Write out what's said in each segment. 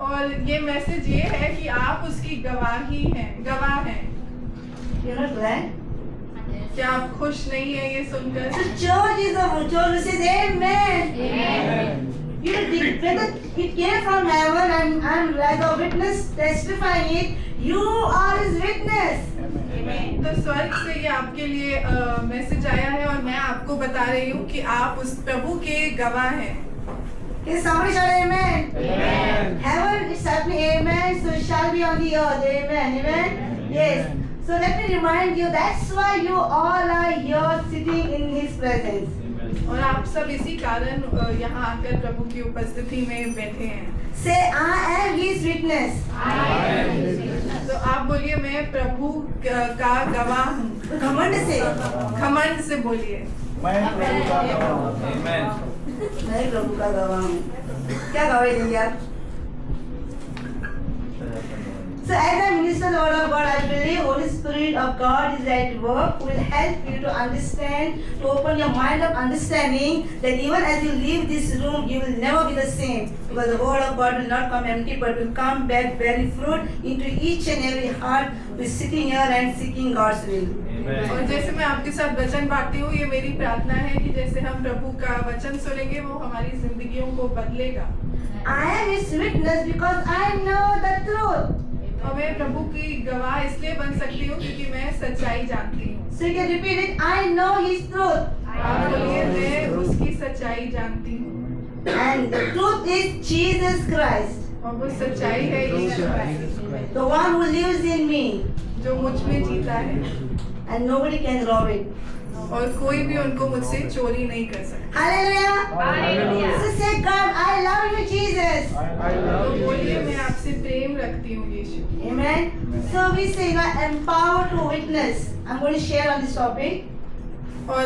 और ये मैसेज ये है कि आप उसकी गवाह हैं। You're not glad? क्या आप खुश नहीं है ये सुनकर? So church is a church who says Amen. Amen. You whether it came from heaven and I'm like a witness testifying it, you are his witness. तो स्वर्ग से ये आपके लिए मैसेज आया है और मैं आपको बता रही हूँ कि आप उस प्रभु के गवाह हैं। Can somebody shout Amen? Amen. Heaven is happening, Amen. So it shall be on the earth, Amen. Amen. Yes. So let me remind you, that's why you all are here sitting in His presence. और आप सब इसी कारण यहाँ आकर प्रभु की उपस्थिति में बैठे हैं। Say, I am His witness. तो आप बोलिए मैं प्रभु का गवाह हूँ। घमंड से बोलिए। मैं प्रभु का गवाह हूँ। मैं प्रभु का गवाह हूँ। क्या गवाही देंगे आप? So as I minister the word of God, I believe Holy Spirit of God is at work, who will help you to understand, to open your mind of understanding that even as you leave this room, you will never be the same. Because the word of God will not come empty, but will come back bearing fruit into each and every heart who is sitting here and seeking God's will. और जैसे मैं आपके साथ वचन बांटती हूँ, ये मेरी प्रार्थना है कि जैसे हम प्रभु का वचन सुनेंगे वो हमारी जिंदगियों को बदलेगा। I am His witness because I know the truth. और मैं प्रभु की गवाह इसलिए बन सकती हूँ क्योंकि मैं सच्चाई जानती हूँ। So you can repeat it. I know His truth. आप बोलिए मैं उसकी सच्चाई जानती हूँ। And the truth is Jesus Christ. और वो सच्चाई है यीशु मसीह, The one who lives in me. जो मुझ में जीता है And nobody can rob it. और कोई भी उनको मुझसे चोरी नहीं कर सकता। Hallelujah. So say, God, I love you, Jesus. तो बोलिए मैं आपसे प्रेम रखती हूँ यीशु। Amen. So we say, you are empowered to witness. I'm going to share on this topic. और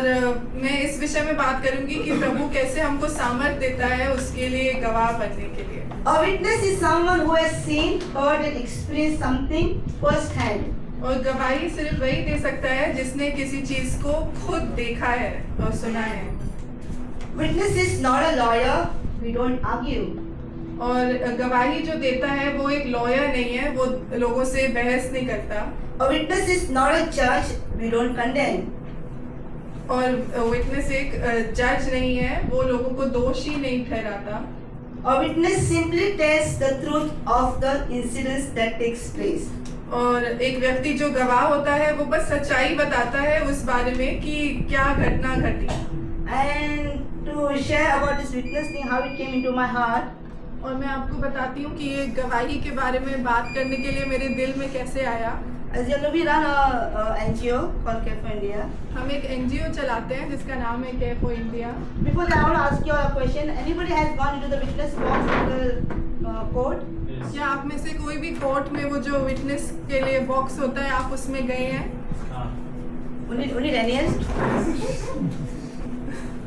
मैं इस विषय में बात करूंगी कि प्रभु कैसे हमको सामर्थ देता है उसके लिए गवाह बनने के लिए। A witness is someone who has seen, heard, and experienced something firsthand. और गवाही सिर्फ वही दे सकता है जिसने किसी चीज को खुद देखा है और सुना है। Witness is not a lawyer. We don't argue. और गवाही जो देता है वो एक लॉयर नहीं है, वो लोगों से बहस नहीं करता। A witness is not a judge. We don't condemn. और विटनेस एक जज नहीं है, वो लोगों को दोषी नहीं ठहराता। A witness simply tells the truth of the incidents that takes place. और एक व्यक्ति जो गवाह होता है वो बस सच्चाई बताता है उस बारे में कि क्या घटना घटी। And to share about this witness thing, how it came into my heart. और मैं आपको बताती हूँ कि ये गवाही के बारे में बात करने के लिए मेरे दिल में कैसे आया। As you know, we run a NGO called Care for India. हम एक NGO चलाते हैं जिसका नाम है care for India. Before that, I want to ask you a question. Anybody has gone into the witness box in the court? क्या आप में से कोई भी कोर्ट में वो जो विटनेस के लिए बॉक्स होता है आप उसमें गए हैं? Only Daniel?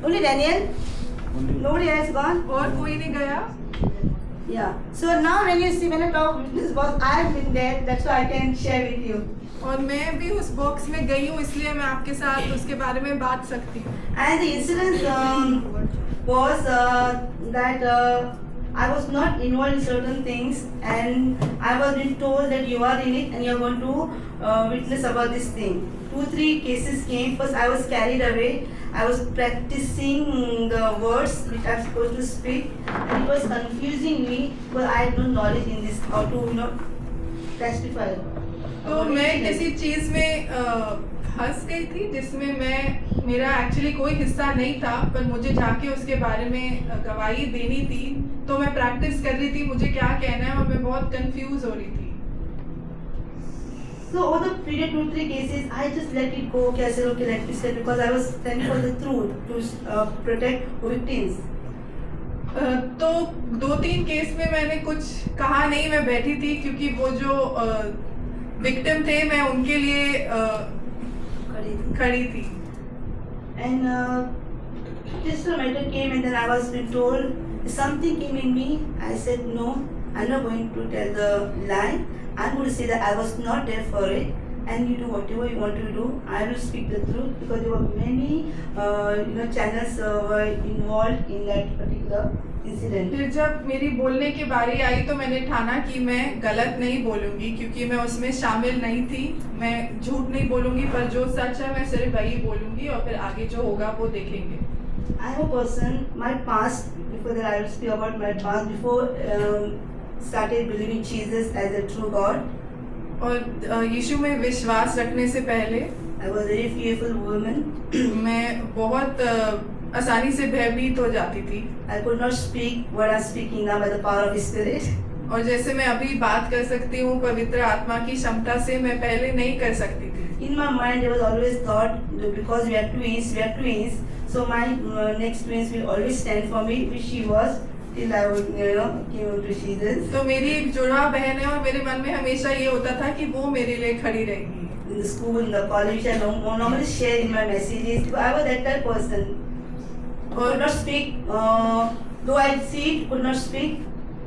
Only Daniel? Nobody has gone? और कोई नहीं गया? Yeah. So now when you see when I talk witness box, I have been there. That's why I can share with you. और मैं भी उस बॉक्स में गई हूँ इसलिए मैं आपके साथ उसके बारे में बात सकती हूँ। And the incident was that I was not involved in certain things, and I was being told that you are in it and you are going to witness about this thing. 2-3 cases came. First, I was carried away. I was practicing the words which I'm supposed to speak, and it was confusing me because I had no knowledge in this how to testify. तो मैं किसी चीज में फंस गई थी जिसमें मेरा एक्चुअली कोई हिस्सा नहीं था, पर मुझे जाके उसके बारे में गवाही देनी थी। तो मैं प्रैक्टिस कर रही थी मुझे क्या कहना है और मैं बहुत कंफ्यूज हो रही थी। So over the period 2-3 cases, I just let it go. Okay, let me say, because I was standing for the truth to protect victims. तो 2-3 केस में मैंने कुछ कहा नहीं, मैं बैठी थी क्योंकि वो जो विक्टिम थे मैं उनके लिए खड़ी थी। And this matter came, and then I was being told something came in me. I said no, I'm not going to tell the lie. I'm going to say that I was not there for it, and you do whatever you want to do. I will speak the truth because there were many channels were involved in that particular incident. फिर जब मेरी बोलने की बारी आई तो मैंने ठाना कि मैं गलत नहीं बोलूँगी क्योंकि मैं उसमें शामिल नहीं थी। मैं झूठ नहीं बोलूँगी पर जो सच है मैं सिर्फ वही बोलूँगी और फिर आगे जो होगा वो देखेंगे। I am a person, my past, before that I will speak about my past, before started believing Jesus as a true God. और यीशु में विश्वास रखने से पहले I was a very fearful woman. मैं बहुत आसानी से भयभीत हो जाती थी। I could not speak what I'm speaking now by the power of the Spirit. और जैसे मैं अभी बात कर सकती हूँ पवित्र आत्मा की क्षमता से मैं पहले नहीं कर सकती थी। In my mind there was always thought that because we are twins, so my next twins will always stand for me, which she was till I would came to Jesus. तो मेरी एक जुड़वा बहन है और मेरे मन में हमेशा ये होता था कि वो मेरे लिए खड़ी रहेगी। In the school, in the college, I normally share in my messages. I was that type of person. Could not speak, though I see it, could not speak.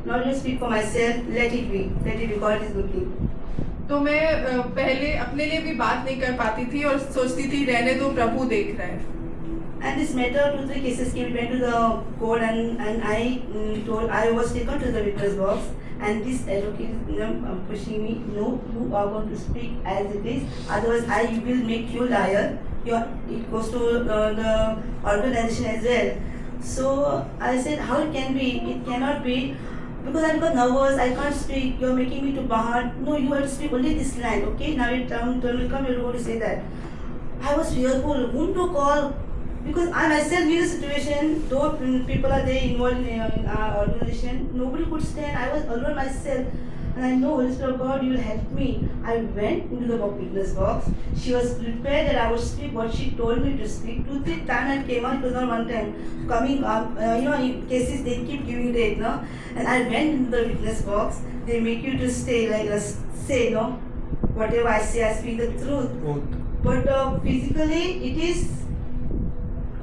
Not even speak for myself. Let it be. God is looking. तो मैं पहले अपने लिए भी बात नहीं कर पाती थी और सोचती थी रहने दो प्रभु देख रहा है। And this matter, 2-3 cases came, went to the court, and I was taken to the witness box, and this advocate pushing me, no, you are going to speak as it is, otherwise I will make you liar. It goes to the organization as well. So I said, how it can be? It cannot be. Because I got nervous, I can't speak, you're making me to bahar. No, you have to speak only this line, okay? Now your turn will come, you're going to say that. I was fearful, whom to call? Because I myself knew the situation, though people are there involved in our organization, nobody could stand. I was alone myself, and I know, Holy Spirit of God, you will help me. I went into the witness box. She was prepared that I would speak what she told me to speak. 2-3 times I came out, it was not one time. Coming up, in cases they keep giving date, no? And I went into the witness box. They make you to stay, say, no? Whatever I say, I speak the truth. But physically, it is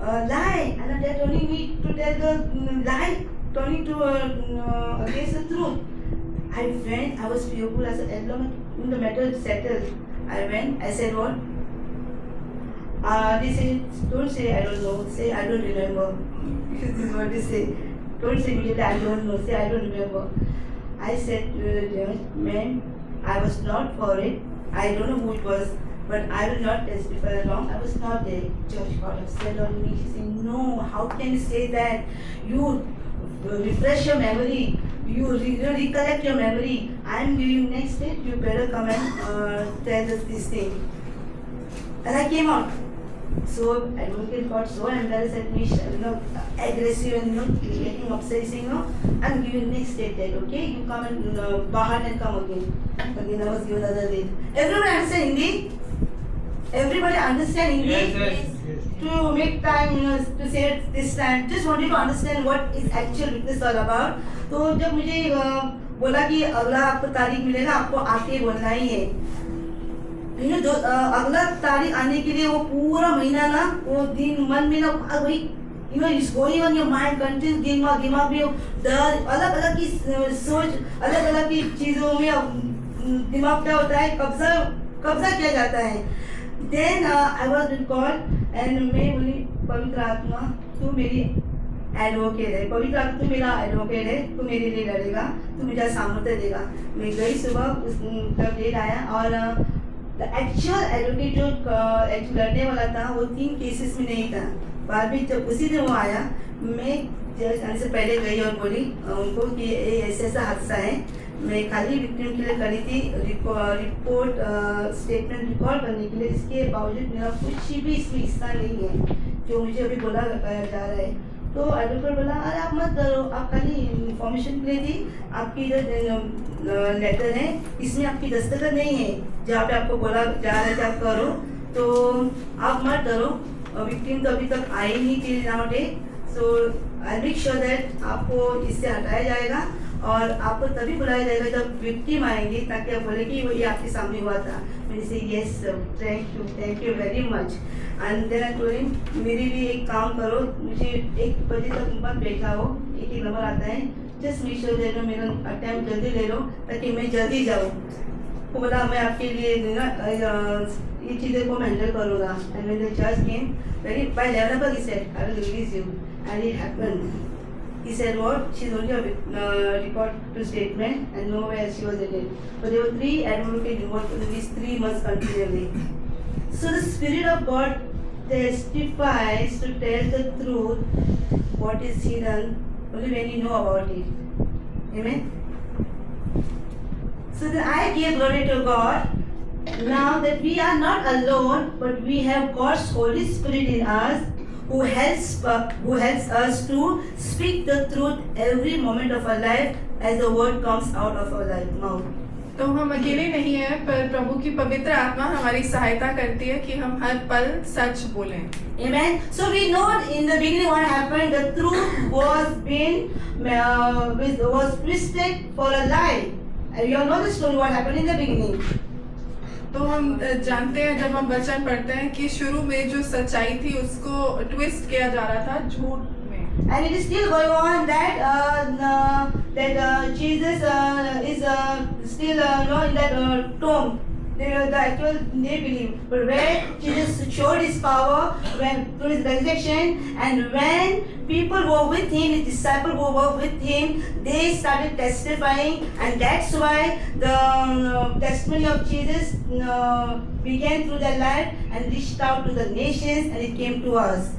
lie, and they're telling me to tell the lie, turning to against the truth. I went, I was fearful. I said, as long as the matter is settled, I went. I said, what? They said, don't say I don't know. Say I don't remember. This is what they say. Don't say immediately I don't know. Say I don't remember. I said to the judge, ma'am, I was not for it. I don't know who it was. But I will not testify wrong. I was not there. Judge got upset on me. She said, no, how can you say that? You refresh your memory. You recollect your memory. I am giving next date. You better come and tell us this thing. And I came out. So advocate got so embarrassed at me, aggressive and getting upset, saying, no, I'm giving next date, okay? You come and bahar and come again. Again, I was given another date. Everybody understand Hindi? Everybody understand English? Yes. To make time, to say it this time, just wanted to understand what is actual witness all about. तो जब मुझे बोला कि अगला आपको तारीख मिलेगा, आपको आके बोलना ही है. अगला तारीख आने के लिए वो पूरा महीना ना, वो दिन मन में ना वही it's going on your mind, continue दिमाग में अलग अलग की सोच, अलग अलग की चीजों में दिमाग क्या होता है, कब्जा किया जाता है. Then I was called and मैं बोली पवित्र आत्मा तू मेरी एडवोकेट है, पवित्र आत्मा तू मेरा एडवोकेट है, तू मेरे लिए लड़ेगा, तू मुझे सामर्थ्य देगा. मैं गई सुबह, जब डेट आया और एक्चुअल एडवोकेट जो लड़ने वाला था वो 3 केसेस में नहीं था. बाद में जब उसी दिन वो आया, मैं जज आने से पहले गई और बोली उनको कि ऐसा ऐसा हादसा है. मैं खाली विक्टिम के लिए करी थी रिपोर्ट स्टेटमेंट रिकॉर्ड करने के लिए. इसके बावजूद मेरा कुछ भी इसमें हिस्सा नहीं है जो मुझे अभी बोला जा रहा है. तो एडवोकेट बोला अरे आप मत करो, आप खाली इंफॉर्मेशन के लिए थी, आपकी इधर लेटर है, इसमें आपकी दस्तखत नहीं है जहाँ पे आपको बोला जा रहा है कि आप करो, तो आप मत करो. विक्टिम तो अभी तक आई नहीं थी now day. So I make sure that आपको इससे हटाया जाएगा और आपको तभी बुलाया जाएगा जब विक्टिम आएंगे, ताकि आप बोले कि वो ये आपके सामने हुआ था. मैंने say yes thank you very much. And then I told him मेरे लिए एक काम करो, मुझे 1 बजे तक मत बैठा हो, एक नंबर आता है, जस्ट मेक श्योर ले लो, मेरा टाइम जल्दी ले लो ताकि मैं जल्दी जाऊँ. वो बोला मैं आपके लिए ये चीज़ें को हैंडल करूँगा. एंड व्हेन द जज came very by 11 o'clock he said I will release you, and it happened. He said, what? She's only a record to statement and nowhere she was in it. But there were 3 advocates involved for these 3 months continually. So the Spirit of God testifies to tell the truth, what is hidden, only when you know about it. Amen? So then I give glory to God. Now that we are not alone, but we have God's Holy Spirit in us, who helps us to speak the truth every moment of our life as the word comes out of our mouth. तो हम अकेले नहीं हैं, पर प्रभु की पवित्र आत्मा हमारी सहायता करती है कि हम हर पल सच बोलें. Amen. So we know in the beginning what happened. The truth was twisted for a lie. And you all know the story what happened in the beginning. तो हम जानते हैं जब हम वचन पढ़ते हैं कि शुरू में जो सच्चाई थी उसको ट्विस्ट किया जा रहा था झूठ में. And it is still going on that Jesus is still in that tomb. The actual they believe, but where Jesus showed his power through his resurrection, and when people were with him, his disciples who were with him, they started testifying, and that's why the testimony of Jesus began through their life and reached out to the nations, and it came to us.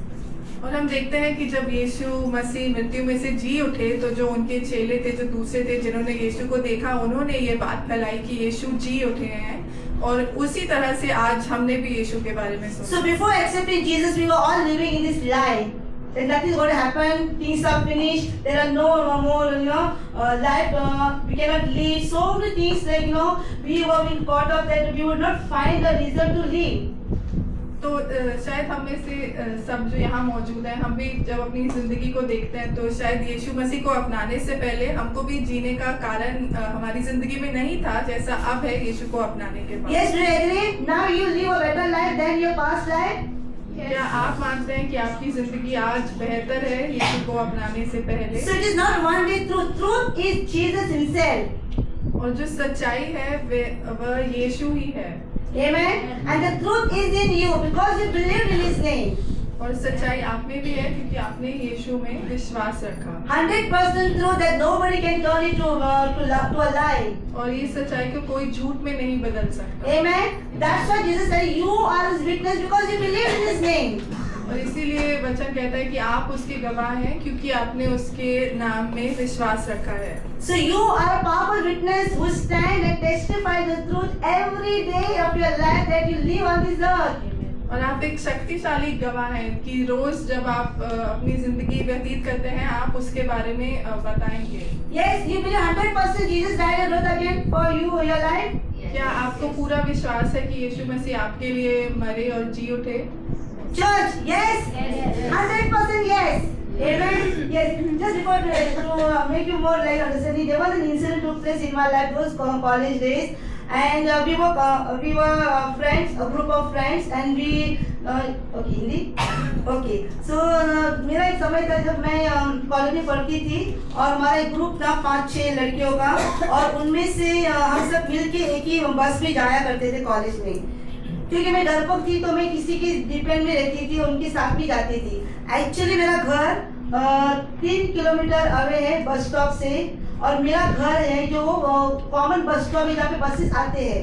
और हम देखते हैं कि जब यीशु मसीह मृत्यु में से जी उठे तो जो उनके चेले थे, जो दूसरे थे जिन्होंने यीशु को देखा, उन्होंने ये बात फैलाई कि यीशु जी उठे हैं. और उसी तरह से आज हमने भी यीशु के बारे में सुना. So before accepting Jesus, we were all living in this lie that nothing is going to happen, things are finished, there are no more, life, we cannot live. So many things we were being caught up that we would not find a reason to live. तो शायद हम में से सब जो यहाँ मौजूद हैं, हम भी जब अपनी जिंदगी को देखते हैं तो शायद यीशु मसीह को अपनाने से पहले हमको भी जीने का कारण हमारी जिंदगी में नहीं था जैसा अब है यीशु को अपनाने के बाद. Yes, do you agree? Now you live a better life than your past life. क्या आप मानते हैं कि आपकी जिंदगी आज बेहतर है यीशु को अपनाने से पहले? So it is not one way truth. Truth is Jesus himself. और जो सच्चाई है वह यीशु ही है. Amen. And the truth is in you because you believed in his name. और सच्चाई आप में भी है क्योंकि आपने यीशु में विश्वास रखा. 100% truth that nobody can turn it to a lie. और ये सच्चाई को कोई झूठ में नहीं बदल सकता. Amen. That's why Jesus said, "You are his witness because you believe in his name." और इसीलिए वचन कहता है कि आप उसके गवाह हैं क्योंकि आपने उसके नाम में विश्वास रखा है. So you are a powerful witness who stand and testify the truth every day of your life that you live on this earth. और आप एक शक्तिशाली गवाह हैं कि रोज जब आप अपनी जिंदगी व्यतीत करते हैं आप उसके बारे में बताएंगे. Yes, you believe 100% Jesus died and rose again for you in your life. क्या आपको पूरा विश्वास है कि यीशु मसीह आपके लिए मरे और जी उठे? Church, yes. 100% yes. Amen. Yes. Just before to make you more like understanding, there was an incident took place in my life. Those college days, and we were friends, a group of friends, and we okay Hindi. Okay. So मेरा एक समय था जब मैं college में पढ़ती थी और हमारा एक ग्रुप था 5-6 लड़कियों का और उनमें से हम सब मिलके एक ही बस में जाया करते थे कॉलेज में. क्योंकि मैं डरपोक थी तो मैं किसी के डिपेंड में रहती थी और उनके साथ भी जाती थी. एक्चुअली मेरा घर 3 किलोमीटर अवे है बस स्टॉप से और मेरा घर है जो कॉमन बस स्टॉप है जहाँ पे बसेस आते हैं.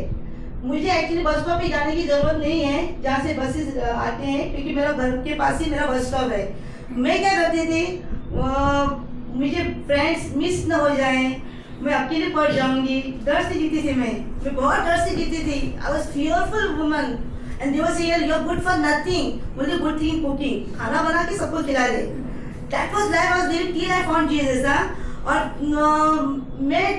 मुझे एक्चुअली बस स्टॉप पे जाने की जरूरत नहीं है जहाँ से बसेस आते हैं क्योंकि मेरा घर के पास ही मेरा बस स्टॉप है. मैं क्या करती थी, मुझे फ्रेंड्स मिस न हो जाए, मैं अकेले पड़ जाऊंगी, डर से जीती थी. मैं बहुत डर से जीती थी. I was fearful woman and they were saying you are good for nothing, only good thing cooking, खाना बना के सबको खिला दे. That was life I was living till I found Jesus. और मैं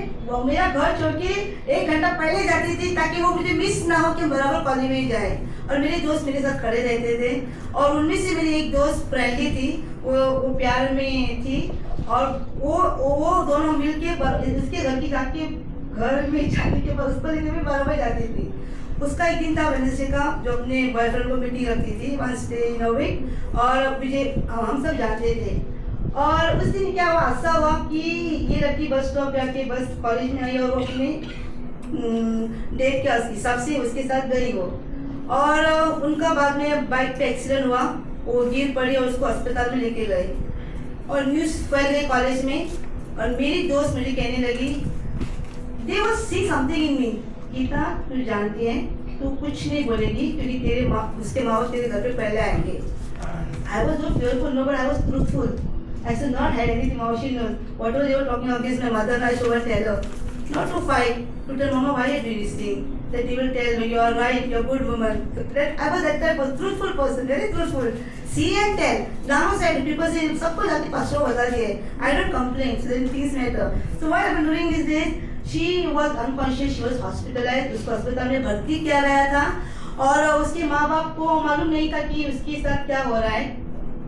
मेरा घर छोड़ के 1 घंटा पहले जाती थी ताकि वो मुझे मिस ना हो कि बराबर कॉलेज में जाए. और मेरे दोस्त मेरे साथ खड़े रहते थे और उनमें से मेरी एक दोस्त फ्रेंडली थी, वो प्यार में थी और वो दोनों मिलके उसके घर की जाके घर में जाने के बाद उसको लेने में बराबर जाती थी. उसका एक दिन था वेडनेसडे का जो अपने बॉयफ्रेंड को मीटिंग रखती थी once day in a week और मुझे हम सब जाते थे. और उस दिन क्या हुआ, ऐसा हुआ कि ये लड़की बस स्टॉप जाके बस कॉलेज में आई और वो अपने डेट के हिसाब से उसके साथ गई वो. और उनका बाद में बाइक पे एक्सीडेंट हुआ, वो गिर पड़ी और उसको अस्पताल में लेके गए. और न्यूज़ फैल गई कॉलेज में, और मेरी दोस्त मुझे कहने लगी, they was see something in me, Geeta तू जानती है तू कुछ नहीं बोलेगी क्योंकि तेरे उसके माँ बाप तेरे घर पे पहले आएंगे. I was not fearful, no, but I was truthful. I should not had anything emotional. Whatever they were talking against my mother, I should tell her. Not to fight, to tell Mama why you doing this thing. That they will tell me you are right, you are good woman. I was that type of truthful person, very truthful. See and tell. Downside, people say सबको जाके पासो बता दिए. I don't complain, so then things matter. So what I've been doing these days, she was unconscious, she was hospitalized. उसको अस्पताल में भर्ती किया गया था. और उसके माँ बाप को मालूम नहीं था कि उसके साथ क्या हो रहा है.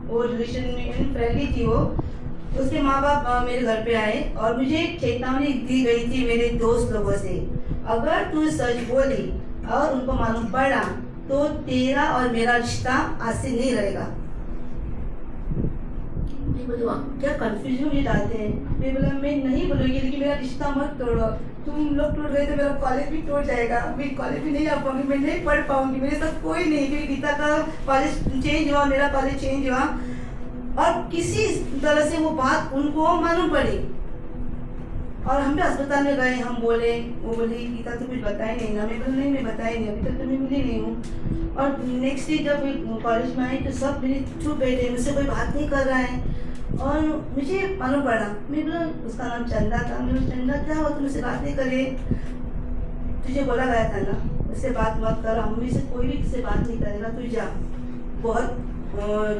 वो रिलेशन में फ्रेंडली थी वो. उसके माँ बाप मेरे घर पे आए और मुझे चेतावनी दी गई थी मेरे दोस्त लोगों से, अगर तू सच बोली और उनको मालूम पड़ा तो तेरा और मेरा रिश्ता आज से नहीं रहेगा. क्या कंफ्यूजन में डालते हैं. मैं बोला मैं नहीं बोलूँगी, लेकिन मेरा रिश्ता मत तोड़ो. तुम लोग टूट गए तो मेरा कॉलेज भी टूट जाएगा. मैं कॉलेज भी नहीं आ पाऊंगी, मैं नहीं पढ़ पाऊंगी. मेरे साथ कोई नहीं, क्योंकि गीता का कॉलेज चेंज हुआ, मेरा कॉलेज चेंज हुआ. और किसी तरह से वो बात उनको मालूम पड़ी और हम भी अस्पताल में गए. हम बोले, वो बोली गीता तो कुछ बताई नहीं ना. मैं बोला नहीं, मैं बताई नहीं, अभी तक तो मैं मिली नहीं हूँ. और नेक्स्ट डे जब कॉलेज में आई तो सब मेरे चुप बैठे, मुझसे कोई बात नहीं कर रहा है. और मुझे मालूम पड़ा. मैं बोला, उसका नाम चंदा था. मैं बोला चंदा क्या हो, तुम उससे बात नहीं करे. तुझे बोला गया था ना उससे बात मत कर, हम में से कोई भी तुझसे बात नहीं करेगा. तू जा, बहुत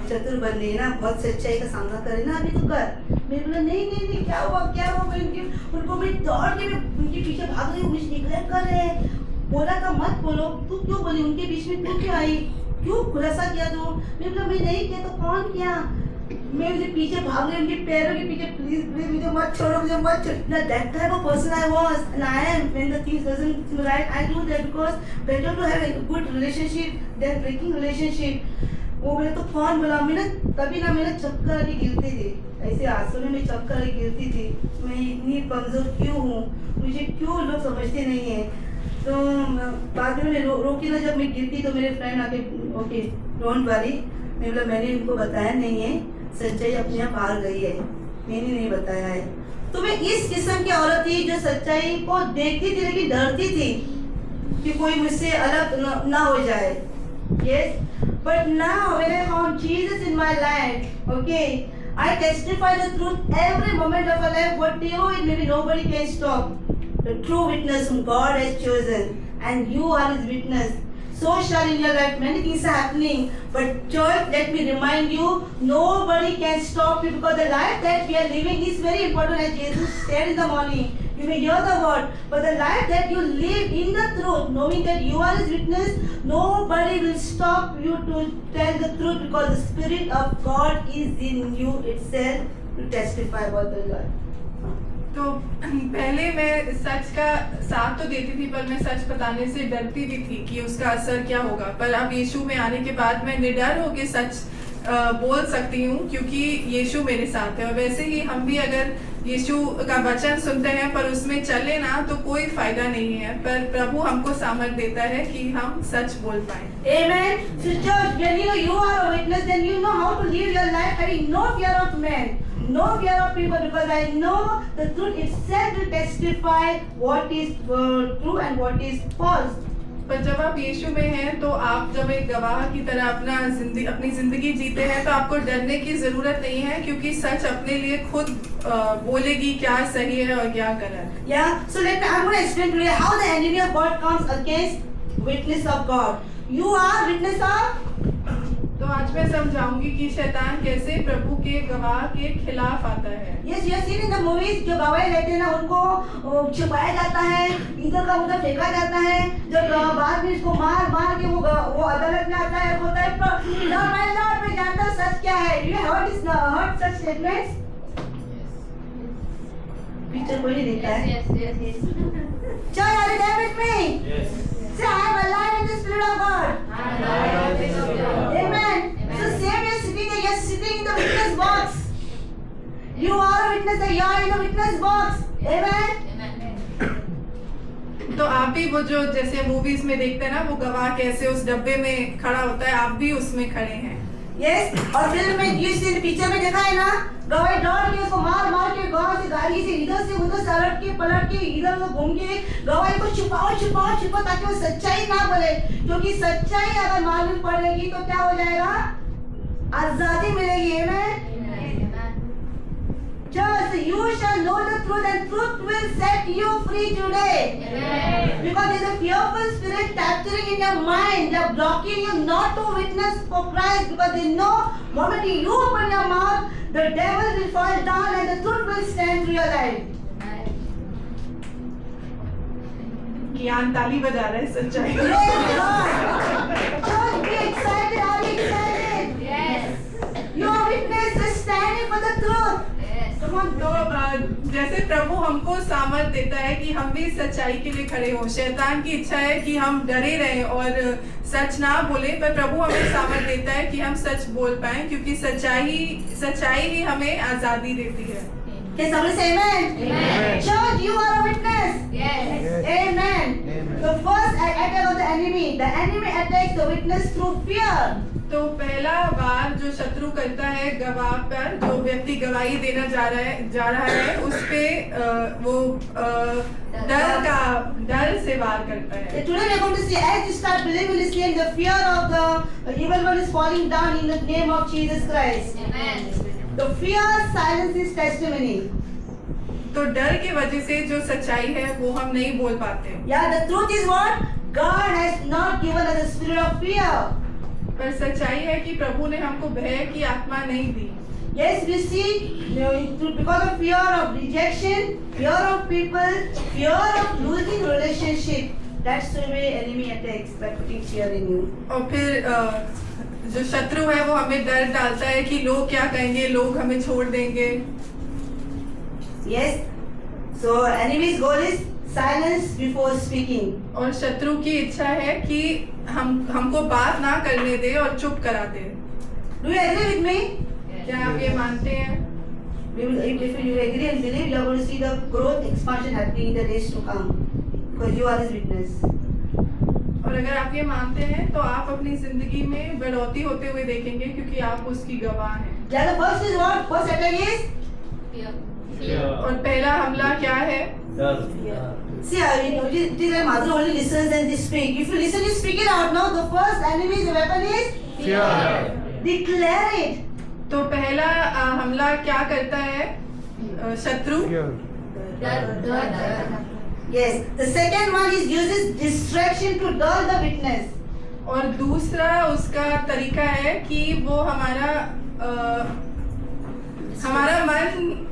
चतुर बन रही ना, बहुत सच्चाई का सामना करे ना, अभी तो कर. मैं बोला नहीं नहीं नहीं, क्या हुआ क्या हुआ. उनको मैं दौड़ के उनके पीछे भाग रही हूँ, मुझे निगलेक्ट कर रहे हैं. बोला था मत बोलो. तू क्यों बोली उनके बीच में, तू क्यों आई, क्यों खुलासा किया तू. मैं बोला मैं नहीं किया तो कौन किया. मैं मुझे पीछे भाग रही, उनके पैरों के पीछे, प्लीज प्लीज मुझे मत छोड़ो, मुझे मत छोड़ो. That type of person I was and I am. When the things doesn't seem right, I do that because better to have a good relationship than breaking relationship. वो बोले तो कौन बोला. मैंने कभी ना मेरे चक्कर आके गिरती थी, ऐसे आंसू में मैं चक्कर आके गिरती थी. मैं इतनी कमजोर क्यों हूँ, मुझे क्यों लोग समझते नहीं है. तो बाद में रोकी ना, जब मैं गिरती तो मेरे फ्रेंड आके ओके डोंट वरी. मैं बोला मैंने उनको बताया नहीं है, सच्चाई अपने आप आ गई है, मैंने नहीं बताया है. तो मैं इस किस्म की औरत थी जो सच्चाई को देखती थी लेकिन डरती थी कि कोई मुझसे अलग ना हो जाए. Yes, but now when I found Jesus in my life, okay, I testify the truth every moment of my life. Whatever it may be, nobody can stop the true witness whom God has chosen, and you are His witness. So shall in your life many things are happening, but church, let me remind you, nobody can stop you, because the life that we are living is very important. As Jesus said in the morning, you may hear the word, but the life that you live in the truth, knowing that you are His witness, nobody will stop you to tell the truth, because the Spirit of God is in you itself to testify about the Lord. तो पहले मैं सच का साथ तो देती थी, पर मैं सच बताने से डरती भी थी कि उसका असर क्या होगा. पर अब यीशु में आने के बाद मैं निडर होकर सच बोल सकती हूँ, क्योंकि यीशु मेरे साथ है. और वैसे ही हम भी अगर यीशु का वचन सुनते हैं पर उसमें चले ना तो कोई फायदा नहीं है. पर प्रभु हमको सामर्थ देता है कि हम सच बोल पाए. Amen. So church, when you are a witness, then you know how to live your life having no fear of men, no fear of people, because I know the truth itself will testify what is true and what is false. पर जब आप यीशु में हैं तो आप जब एक गवाह की तरह अपनी जिंदगी जीते हैं तो आपको डरने की जरूरत नहीं है, क्योंकि सच अपने लिए खुद बोलेगी क्या सही है और क्या गलत. Yeah. So I'm going to explain today how the enemy of God comes against witness of God. You are witness of. तो आज मैं समझाऊंगी कि शैतान कैसे प्रभु के गवाह के खिलाफ आता है. Yes, you have seen in the movies, जो गवाह रहते हैं ना उनको छुपाया जाता है, इधर का उधर फेंका जाता है. जब बाद में इसको मार के वो अदालत में आता है, बोलता है लॉर्ड माय लॉर्ड, मैं जानता हूँ सच क्या है. You have heard such statements? Picture कोई नहीं देखा है. Yes. Church, are you there with me? Yes. Say, I am alive in the Spirit of God. Amen. So same you are sitting there, you are sitting in the witness box. You are a witness, you are in the witness box. Amen. तो आप भी वो जो जैसे movies में देखते हैं ना, वो गवाह कैसे उस डब्बे में खड़ा होता है, आप भी उसमें खड़े हैं. यस, और फिर मैं जिस पिक्चर में देखा है ना, गवाही डर के उसको मार के गांव से गाड़ी से इधर से उधर सलट के पलट के इधर उधर घूम के गवाही को छुपाओ ताकि वो सच्चाई ना बोले, क्योंकि सच्चाई अगर मालूम पड़ेगी तो क्या हो जाएगा, आजादी मिलेगी। आमेन। Just you shall know the truth and truth will set you free today. Amen. Because there is a fearful spirit capturing in your mind. They are blocking you not to witness for Christ, because they know moment you open your mouth, the devil will fall down and the truth will stand through your life. ज्ञान ताली बजा रहा है सच्चाई। Praise God. Don't be excited. Are you excited? Yes. Your witness is standing for the truth. तो जैसे प्रभु हमको सामर्थ देता है कि हम भी सच्चाई के लिए खड़े हों। शैतान की इच्छा है कि हम डरे रहें और सच ना बोले, पर प्रभु हमें सामर्थ देता है कि हम सच बोल पाएं, क्योंकि सच्चाई ही हमें आजादी देती है। Can somebody say amen? Amen. Church, you are a witness. Yes. Amen. The first attack of the enemy attacks the witness through fear. तो पहला बार जो शत्रु करता है गवाह पर, जो व्यक्ति गवाही देना जा रहा है उस पे वो डर से वार करता है। Today we are going to see, as you start believing this name, the fear of the evil one is falling down in the name of Jesus Christ. Amen. The fear silences testimony. तो डर की वजह से जो सच्चाई है वो हम नहीं बोल पाते। Yeah, the truth is what? God has not given us the spirit of fear. पर सच्चाई है कि प्रभु ने हमको भय की आत्मा नहीं दी। Yes, we see, because of fear of rejection, fear of people, fear of losing relationship. That's the way enemy attacks by putting fear in you. और फिर जो शत्रु है वो हमें डर डालता है कि लोग क्या कहेंगे, लोग हमें छोड़ देंगे। Yes, so enemy's goal is silence before speaking. और शत्रु की इच्छा है कि हमको बात ना करने दे और चुप करा दे। Do you agree with me? क्या आप ये मानते हैं? If you agree and believe, you are going to see the growth, expansion happening in the days to come, because you are his witness. और अगर आप ये मानते हैं तो आप अपनी जिंदगी में बढ़ोतरी होते हुए देखेंगे, क्योंकि आप उसकी गवाह हैं। Yeah, the first is what? First attack is Fear. और पहला हमला क्या है? see. It is a mother only listens and they speak. If you listen, you speak it out. Now the first enemy's weapon is Fear. declare it. तो पहला हमला क्या करता है शत्रु? Yes. The second one is uses distraction to dull the witness. और दूसरा उसका तरीका है कि वो हमारा मन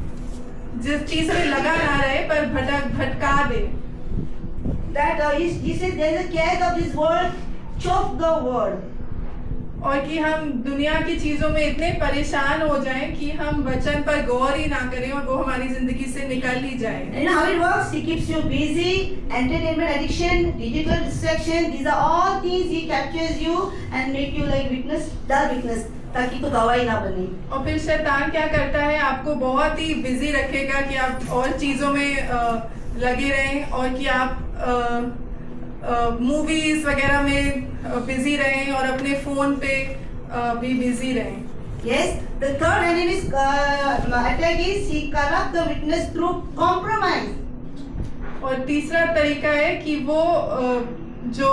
जिस चीज में लगा ना रहे पर भटका दे। That he said there is a cares of this world, choke the word. और कि हम दुनिया की चीजों में इतने परेशान हो जाएं कि हम वचन पर गौर ही ना करें और वो हमारी जिंदगी से निकल ही जाए। And you know how it works? He keeps you busy, entertainment addiction, digital distraction. These are all things he captures you and make you like dull witness, ताकि तो गवाही ना बने। और फिर शैतान क्या करता है, आपको बहुत ही बिजी रखेगा कि आप और चीजों में लगे रहें और कि आप मूवीज वगैरह में बिजी रहें और अपने फोन पे भी बिजी रहें। Yes, the third enemy's attack is he corrupt the witness through compromise. और तीसरा तरीका है कि वो जो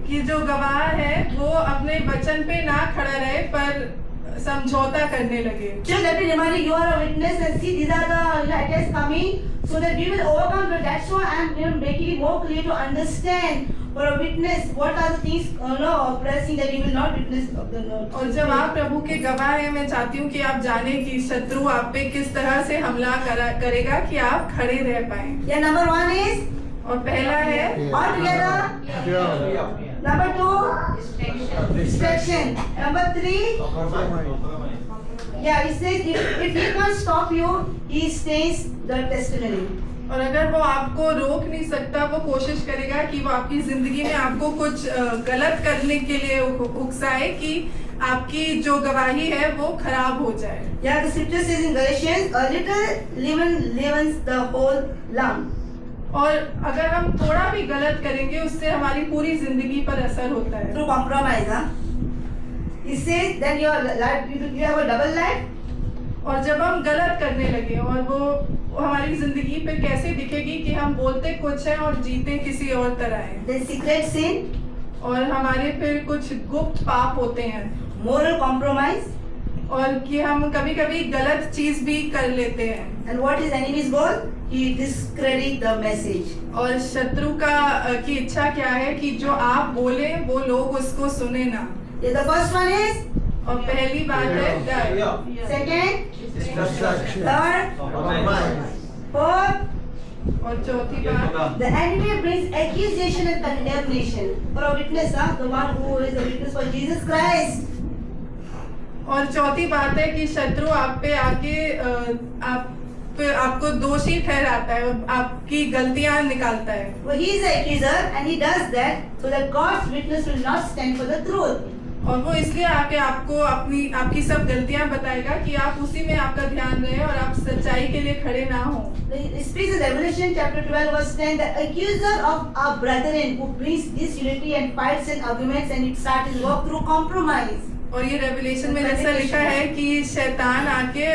कि जो गवाह है वो अपने वचन पे ना खड़ा रहे पर समझौता करने लगे। Just let me remind you, you are a witness and see these are the attacks coming, so that we will overcome. But that's why I am making it more clear to understand for a witness what are the things oppressing that you will not witness of the Lord. और जब आप प्रभु के गवाह हैं, मैं चाहती हूँ कि आप जाने कि शत्रु आप पे किस तरह से हमला करेगा कि आप खड़े रह पाएं। Yeah, number one is और पहला है all together. Number two, distraction. Number three, yeah, it says if he can't stop you, he stays the testimony. और अगर वो आपको रोक नहीं सकता, वो कोशिश करेगा कि वो आपकी जिंदगी में आपको कुछ गलत करने के लिए उकसाए कि आपकी जो गवाही है वो खराब हो जाए। Yeah, the scripture says in Galatians, a little leaven leavens the whole lump. और अगर हम थोड़ा भी गलत करेंगे उससे हमारी पूरी जिंदगी पर असर होता है। Through compromise, huh? He says then your life, you have a double life. और जब हम गलत करने लगे और वो हमारी जिंदगी पे कैसे दिखेगी कि हम बोलते कुछ है और जीते किसी और तरह है। Then secret sin, और हमारे फिर कुछ गुप्त पाप होते हैं moral compromise. और कि हम कभी कभी गलत चीज भी कर लेते हैं। And what is enemy's goal? He discredit the message. और शत्रु का की इच्छा क्या है कि जो आप बोले वो लोग उसको सुने ना। Yeah, the first one is, और पहली बात है डर, second, Distraction. third, Compromise. fourth. और चौथी बात The enemy brings accusation and condemnation. For a witness, huh? The one who is a witness for Jesus Christ. और चौथी बात है कि शत्रु आप पे आके आपको दोषी ठहराता है और आपकी गलतियां निकालता है। Well, he is the accuser and he does that so that God's witness will not stand for the truth. और वो इसलिए आके आपको आपकी सब गलतियां बताएगा कि आप उसी में आपका ध्यान रहे और आप सच्चाई के लिए खड़े ना हो। It speaks in Revelation chapter 12 verse 10, the accuser of our brethren who brings disunity and fights and arguments and it starts his work through compromise. और ये रेवलेशन में ऐसा लिखा है कि शैतान आके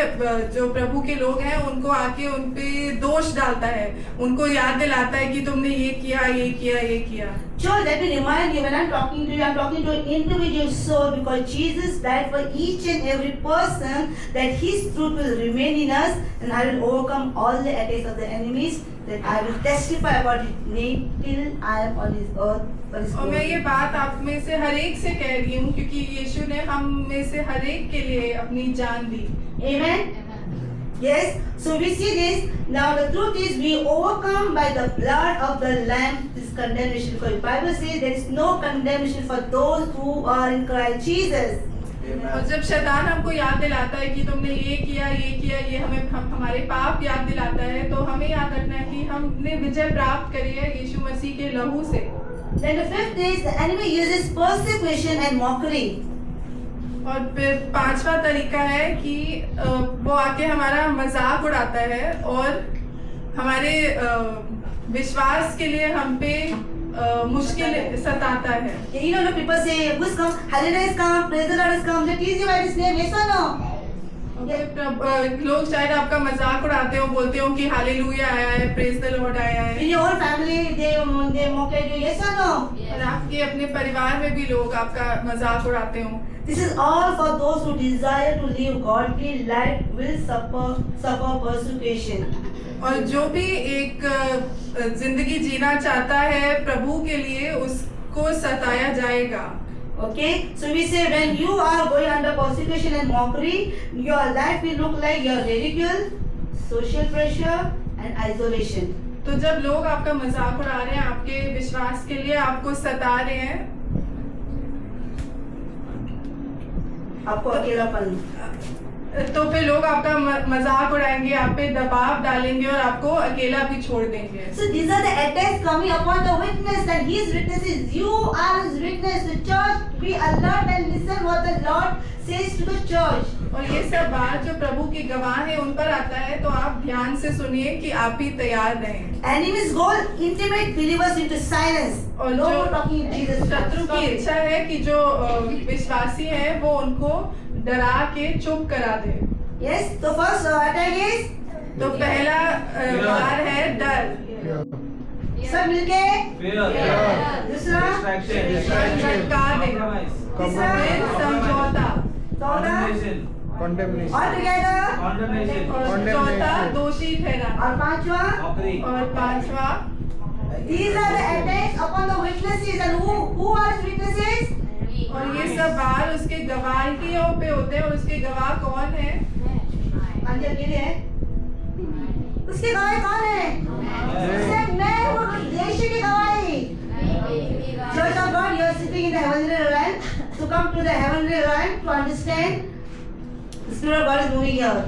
जो प्रभु के लोग हैं उनको आके उन पे दोष डालता है, उनको याद दिलाता है कि तुमने ये किया ये किया ये किया। Sure, let me remind you when I'm talking to you, I'm talking to an individual soul because Jesus died for each and every person that His truth will remain in us and I will overcome all the attacks of the enemies, that I will testify about His name till I am on His earth for His और मैं ये glory. बात आप में से हर एक से कह रही हूँ क्योंकि यीशु ने हम में से हर एक के लिए अपनी जान दी। Amen? Yes, so we see this. Now the truth is we overcome by the blood of the Lamb this condemnation. Because the Bible says there is no condemnation for those who are in Christ Jesus. और जब शैतान हमको याद दिलाता है कि तुमने ये किया ये हमारे पाप याद दिलाता है तो हमें याद रखना है कि हमने विजय प्राप्त करी है यीशु मसीह के लहू से। Then the fifth is the enemy uses persecution and mockery. और फिर पांचवा तरीका है कि वो आके हमारा मजाक उड़ाता है और हमारे विश्वास के लिए हम पे मुश्किल सताता है। You know, people say, "Who's come? Hallelujah is come. Praise the Lord is come." That is your His name. Yes or no? लोग शायद आपका मजाक उड़ाते हो, बोलते हो कि हालेलुया आया है, प्रेज द लॉर्ड आया है। In your whole family, they mock at you. Yes or no? और आपके अपने परिवार में भी लोग आपका मजाक उड़ाते हो। This is all for those who desire to live godly life will suffer persecution. और जो भी एक जिंदगी जीना चाहता है प्रभु के लिए उसको सताया जाएगा। Okay, so we say when you are going under persecution and mockery, your life will look like your ridicule, social pressure, and isolation. तो जब लोग आपका मजाक उड़ा रहे हैं, आपके विश्वास के लिए आपको सता रहे हैं, आपको अकेलापन, तो फिर लोग आपका मजाक उड़ाएंगे, आप पे दबाव डालेंगे और आपको अकेला भी छोड़ देंगे। So these are the attacks coming upon the witness, and his witnesses. You are his witness. The church, be alert and listen what the Lord says to the church. और ये सब बात जो प्रभु के गवाह है उन पर आता है तो आप ध्यान से सुनिए कि आप भी तैयार रहें। Enemy's goal: intimidate believers into silence. और No जो more talking in Jesus. शत्रु की इच्छा है कि जो विश्वासी हैं वो उनको डरा के चुप करा दे। Yes. So first attack is. तो पहला वार है डर। सब मिलके. दूसरा. भटका दे। तीसरा है समझौता। चौथा. Condemnation. All together. और चौथा दोषी ठहराना। और पांचवा. और पांचवा These are the attacks upon the witnesses, and who are his witnesses? और ये सब बार उसके गवाहियों पे होते हैं और उसके गवाह कौन है? अंजल अकेले है? उसके गवाही कौन है? उससे मैं हूँ यीशु की गवाही। Church of God, you are sitting in the heavenly realm. To come to the heavenly realm to understand the Spirit of God is moving here.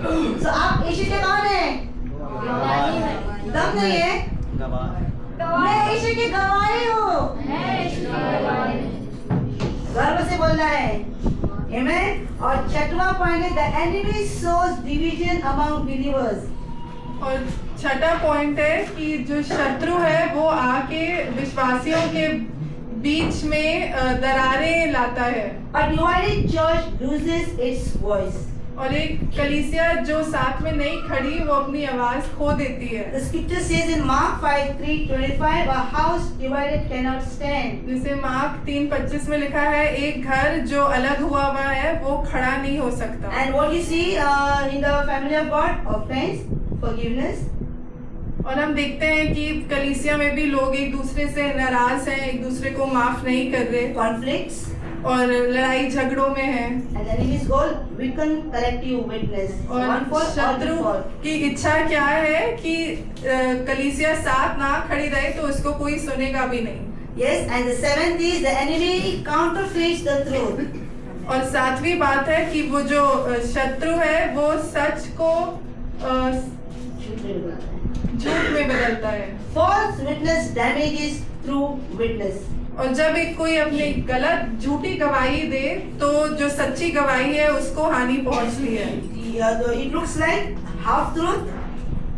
So आप यीशु के कौन है? दम नहीं है? मैं यीशु की गवाही हूँ। गर्व से बोल रहा है। Amen. और छठवां पॉइंट है the enemy sows division among believers. और छठा पॉइंट है कि जो शत्रु है वो आके विश्वासियों के बीच में दरारें लाता है। A divided church loses its voice. और एक कलीसिया जो साथ में नहीं खड़ी वो अपनी आवाज खो देती है। The scripture says in Mark 5:3-25, a house divided cannot stand. जैसे मार्क 3:25 में लिखा है, एक घर जो अलग हुआ है वो खड़ा नहीं हो सकता। And what you see in the family of God? Offense, forgiveness, और हम देखते हैं कि कलीसिया में भी लोग एक दूसरे से नाराज हैं, एक दूसरे को माफ नहीं कर रहे conflicts, और लड़ाई झगड़ों में हैं। and enemy's goal, weaken collective witness. और One for all, शत्रु for. की इच्छा क्या है कि कलीसिया साथ ना खड़ी रहे तो उसको कोई सुनेगा भी नहीं। Yes, and the seventh is the enemy counterfeits the truth. और सातवीं बात है कि वो जो शत्रु है वो सच को झूठ में बदलता है। False witness damages true witness. और जब एक कोई अपनी गलत झूठी गवाही दे तो जो सच्ची गवाही है उसको हानि पहुंचती है। It looks like half truth,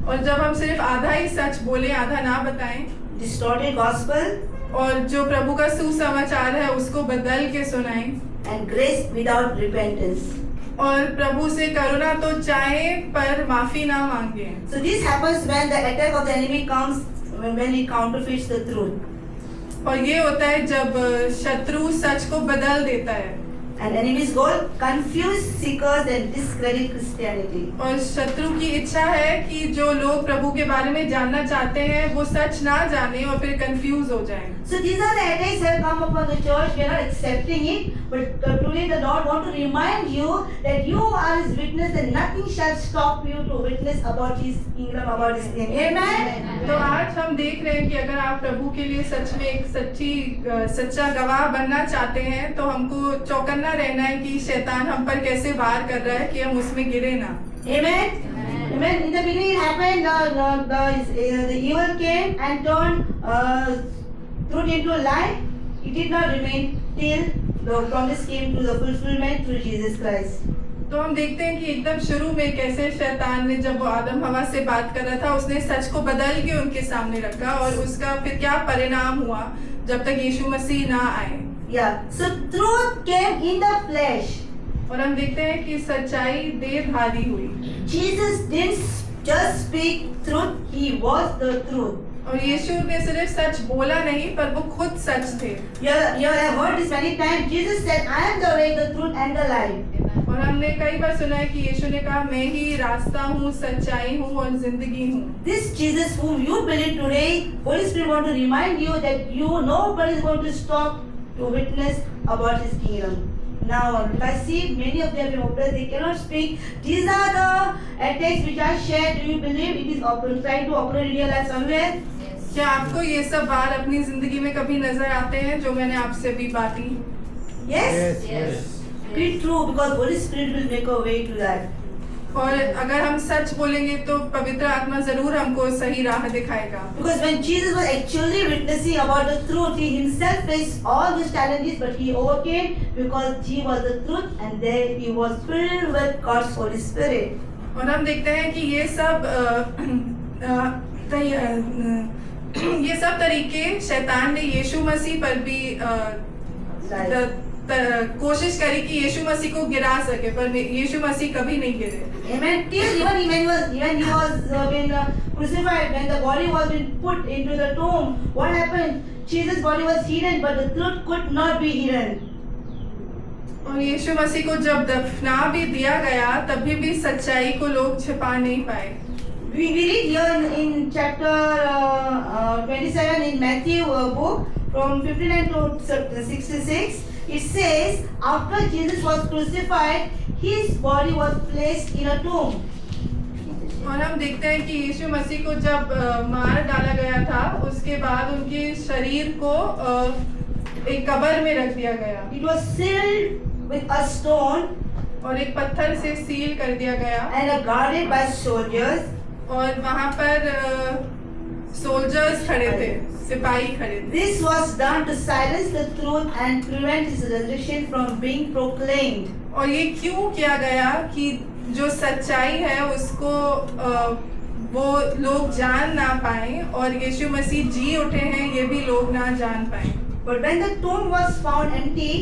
और जब हम सिर्फ आधा ही सच बोले, आधा ना बताएं, distorted gospel, और जो प्रभु का सुसमाचार है उसको बदल के सुनाएं, and grace without repentance. और प्रभु से करुणा तो चाहे पर माफी ना मांगे। So this happens when the attack of the enemy comes when he counterfeits the truth. और ये होता है जब शत्रु सच को बदल देता है। And enemy's goal, confuse seekers and discredit Christianity. और शत्रु की इच्छा है कि जो लोग प्रभु के बारे में जानना चाहते हैं वो सच ना जाने और फिर कंफ्यूज हो जाएं। So these are the attacks that have come upon the church. We are not accepting it, but today the Lord want to remind you that you are His witness, and nothing shall stop you to witness about His kingdom, about His name. Amen. तो आज हम देख रहे हैं कि अगर आप प्रभु के लिए सच में एक सच्चा गवाह बनना चाहते हैं तो हमको चौकन्ना रहना है कि शैतान हम पर कैसे वार कर रहा है कि हम उसमें गिरे ना। Amen. Amen. In the beginning, it happened. The evil came and turned truth into a lie. It did not remain till the promise came to the fulfillment through Jesus Christ. तो हम देखते हैं कि एकदम शुरू में कैसे शैतान ने जब वो आदम हवा से बात कर रहा था उसने सच को बदल के उनके सामने रखा और उसका फिर क्या परिणाम हुआ जब तक यीशु मसीह ना आए। Yeah. So truth came in the flesh. और हम देखते हैं कि सच्चाई देहधारी हुई। Jesus didn't just speak truth, He was the truth. और यीशु ने सिर्फ सच बोला नहीं पर वो खुद सच थे। You have heard this many times. Jesus said, I am the way, the truth and the life. और हमने कई बार सुना है कि यीशु ने कहा मैं ही रास्ता हूँ, सच्चाई हूँ और जिंदगी हूँ। This Jesus whom you believe today, Holy Spirit want to remind you that nobody is going to stop to witness about His kingdom. Now, if I see many of them in oppressed, they cannot speak. These are the attacks which I shared. Do you believe it is trying to operate in your life somewhere? क्या आपको ये सब बार अपनी जिंदगी में कभी नजर आते हैं जो मैंने आपसे भी बांटी? Yes? Yes. Be true, because Holy Spirit will make a way to that. और अगर हम सच बोलेंगे तो पवित्र आत्मा जरूर हमको सही राह दिखाएगा। Because when Jesus was actually witnessing about the truth, He Himself faced all these challenges, but He overcame because He was the truth, and there He was filled with God's Holy Spirit. और हम देखते हैं कि ये सब तरीके शैतान ने यीशु मसीह पर भी कोशिश करी कि यीशु मसीह को गिरा सके पर यीशु मसीह कभी नहीं गिरे। Amen. Till even he was been crucified, when the body was been put into the tomb, what happened? Jesus' body was hidden, but the truth could not be hidden. और यीशु मसीह को जब दफना भी दिया गया तभी भी सच्चाई को लोग छिपा नहीं पाए। We read here in chapter 27 in Matthew book from 59 to 66. It says, after Jesus was crucified, His body was placed in a tomb. और हम देखते हैं कि यीशु मसीह को जब मार डाला गया था उसके बाद उनके शरीर को एक कब्र में रख दिया गया। It was sealed with a stone और एक पत्थर से सील कर दिया गया and guarded by soldiers. और वहाँ पर सोल्जर्स खड़े थे, सिपाही खड़े थे। This was done to silence the truth and prevent His resurrection from being proclaimed. और ये क्यों किया गया कि जो सच्चाई है उसको वो लोग जान ना पाए और यीशु मसीह जी उठे हैं ये भी लोग ना जान पाए। But when the tomb was found empty,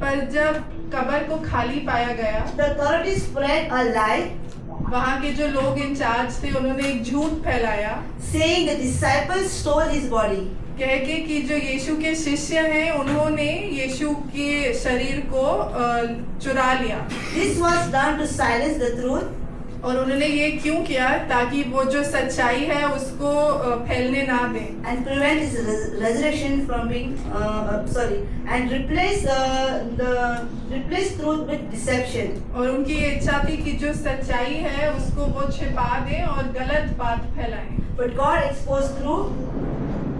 पर जब कब्र को खाली पाया गया, the authorities spread a lie, वहाँ के जो लोग इंचार्ज थे उन्होंने एक झूठ फैलाया saying the disciples stole his body. कह के कि जो यीशु के शिष्य हैं उन्होंने यीशु के शरीर को चुरा लिया। This was done to silence the truth और उन्होंने ये क्यों किया ताकि वो जो सच्चाई है उसको फैलने ना दें and prevent his resurrection from being and replace truth with deception. और उनकी ये इच्छा थी कि जो सच्चाई है उसको वो छिपा दें और गलत बात फैलाएं। But God exposed truth.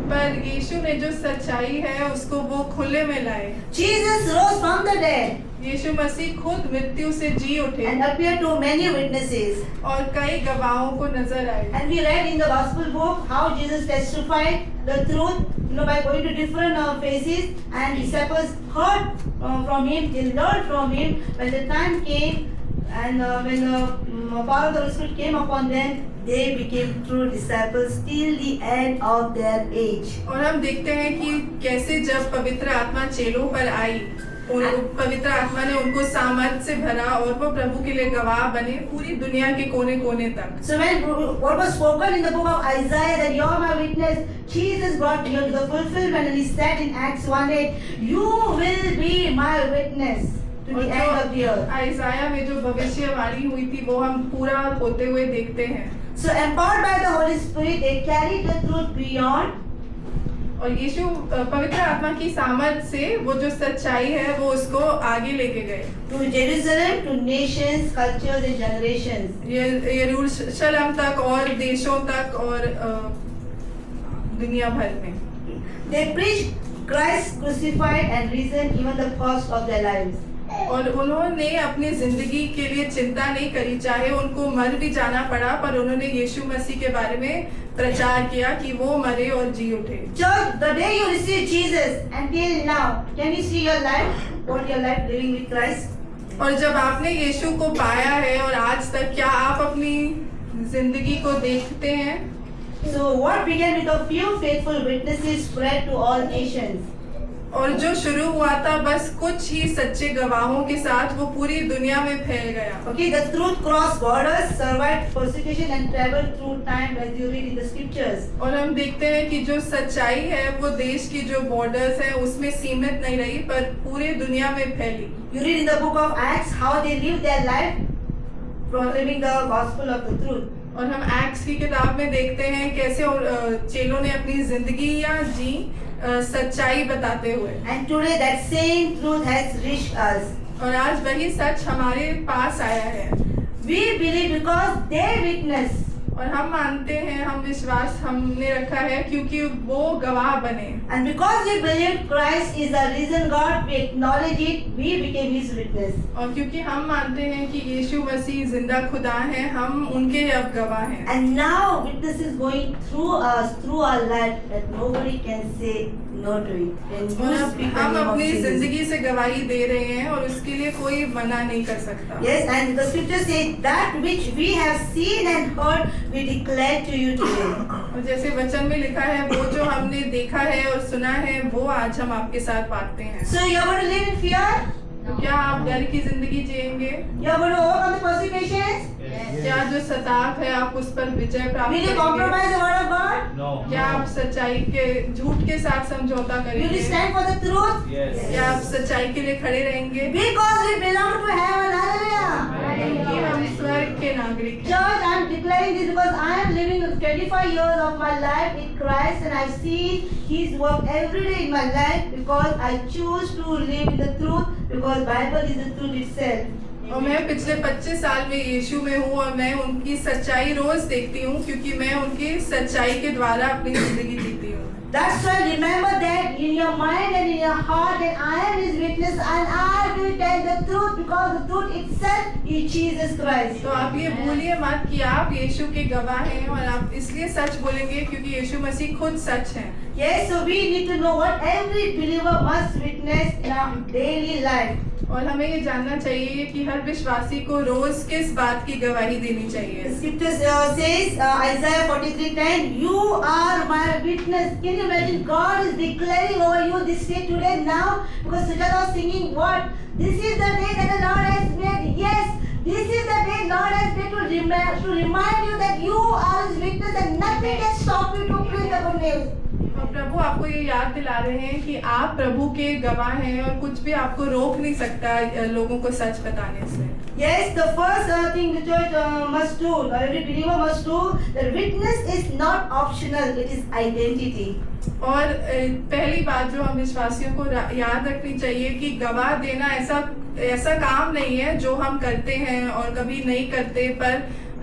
पर यीशु ने जो सच्चाई है उसको वो खुले में लाए। Jesus rose from the dead यीशु मसीह खुद मृत्यु से जी उठे and appeared to many witnesses. और कई गवाहों को नजर आए। And we read in the gospel book how Jesus testified the truth, by going to different places, and disciples heard from him, they learned from him. When the time came, and when the power of the Holy Spirit came upon them, they became true disciples till the end of their age. और हम देखते हैं कि कैसे जब पवित्र आत्मा चेलों पर आई, पवित्र आत्मा ने उनको सामर्थ से भरा और वो प्रभु के लिए गवाह बने पूरी दुनिया के कोने-कोने तक। So when what was spoken in the book of Isaiah that you are my witness, Jesus brought you to the fulfillment, and he said in Acts 1:8, you will be my witness to the end of the earth. आइज़ाया में जो भविष्यवाणी हुई थी वो हम पूरा होते हुए देखते हैं। So empowered by the Holy Spirit, they carried the truth beyond. और यीशु पवित्र आत्मा की सामर्थ से वो जो सच्चाई है वो उसको आगे लेके गए To Jerusalem, to nations, cultures and generations. यरूशलेम तक और देशों तक और दुनिया भर में। They preached Christ crucified and risen even the cost of their lives. और उन्होंने अपनी जिंदगी के लिए चिंता नहीं करी, चाहे उनको मर भी जाना पड़ा, पर उन्होंने यीशु मसीह के बारे में प्रचार किया कि वो मरे और जी उठे। Church, the day you receive Jesus until now, can you see your life? What your life living with Christ? और जब आपने यीशु को पाया है और आज तक क्या आप अपनी जिंदगी को देखते हैं? So what began with a few faithful witnesses spread to all nations. और जो शुरू हुआ था बस कुछ ही सच्चे गवाहों के साथ वो पूरी दुनिया में फैल गया। Okay, the truth crossed borders, survived persecution and traveled through time, as you read in the scriptures. और हम देखते हैं कि जो सच्चाई है वो देश की जो बॉर्डर्स है उसमें सीमित नहीं रही पर पूरे दुनिया में फैली। You read in the book of Acts how they lived their life proclaiming the gospel of the truth. और हम एक्ट्स की किताब में देखते हैं कैसे चेलों ने अपनी जिंदगी या जी सच्चाई बताते हुए। And today that same truth has reached us. और आज वही सच हमारे पास आया है। We believe because they witness. और हम मानते हैं, हम विश्वास हमने रखा है क्योंकि वो गवाह बने। And because we believe Christ is the risen God, we acknowledge it, we became His witness. और क्योंकि हम मानते हैं कि यीशु मसीह जिंदा खुदा हैं, हम उनके अब गवाह हैं। And now witness is going through us, through our life, that nobody can say no to it. And और you speak the हम name of अपनी Jesus. जिंदगी से गवाही दे रहे हैं और उसके लिए कोई मना नहीं कर सकता। Yes, and the scripture says that which we have seen and heard, we declare to you today. और जैसे वचन में लिखा है वो जो हमने देखा है और सुना है वो आज हम आपके साथ बांटते हैं। So you are going to live in fear? तो क्या आप डर की जिंदगी जिएंगे? You are going to overcome the persecutions? क्या जो सताव है आप उस पर विजय प्राप्त Will you करेंगे? compromise the word of God? No. क्या आप सच्चाई के झूठ के साथ समझौता Will you करेंगे? stand for the truth? Yes. क्या आप सच्चाई के लिए खड़े रहेंगे? Because we belong to heaven. Hallelujah. क्योंकि हम स्वर्ग के नागरिक हैं। Church, I am declaring this because I am living 25 years of my life in Christ, and I have seen His work every day in my life because I choose to live in the truth, because Bible is the truth itself. और मैं पिछले 25 साल में यीशु में हूँ और मैं उनकी सच्चाई रोज देखती हूँ क्योंकि मैं उनकी सच्चाई के द्वारा अपनी जिंदगी जीती हूँ। That's why remember that in your mind and in your heart that I am His witness and I will tell the truth because the truth itself is Jesus Christ. तो आप ये भूलिए मत कि आप यीशु के गवाह हैं और आप इसलिए सच बोलेंगे क्योंकि यीशु मसीह खुद सच है। Yes, so we need to know what every believer must witness in our daily life. और हमें ये जानना चाहिए कि हर विश्वासी को रोज किस बात की गवाही देनी The चाहिए। scripture says, Isaiah 43:10, you are my witness. Can you imagine God is declaring over you this day today now? Because Sujata was singing what? This is the day that the Lord has made. Yes, this is the day Lord has made to remind you that you are His witness and nothing can stop you to preach the good news. और प्रभु आपको ये याद दिला रहे हैं कि आप प्रभु के गवाह हैं और कुछ भी आपको रोक नहीं सकता लोगों को सच बताने से। Yes, the first thing the church must do, or every believer must do, that witness is not optional, it is identity. और पहली बात जो हम विश्वासियों को याद रखनी चाहिए कि गवाह देना ऐसा काम नहीं है जो हम करते हैं और कभी नहीं करते, पर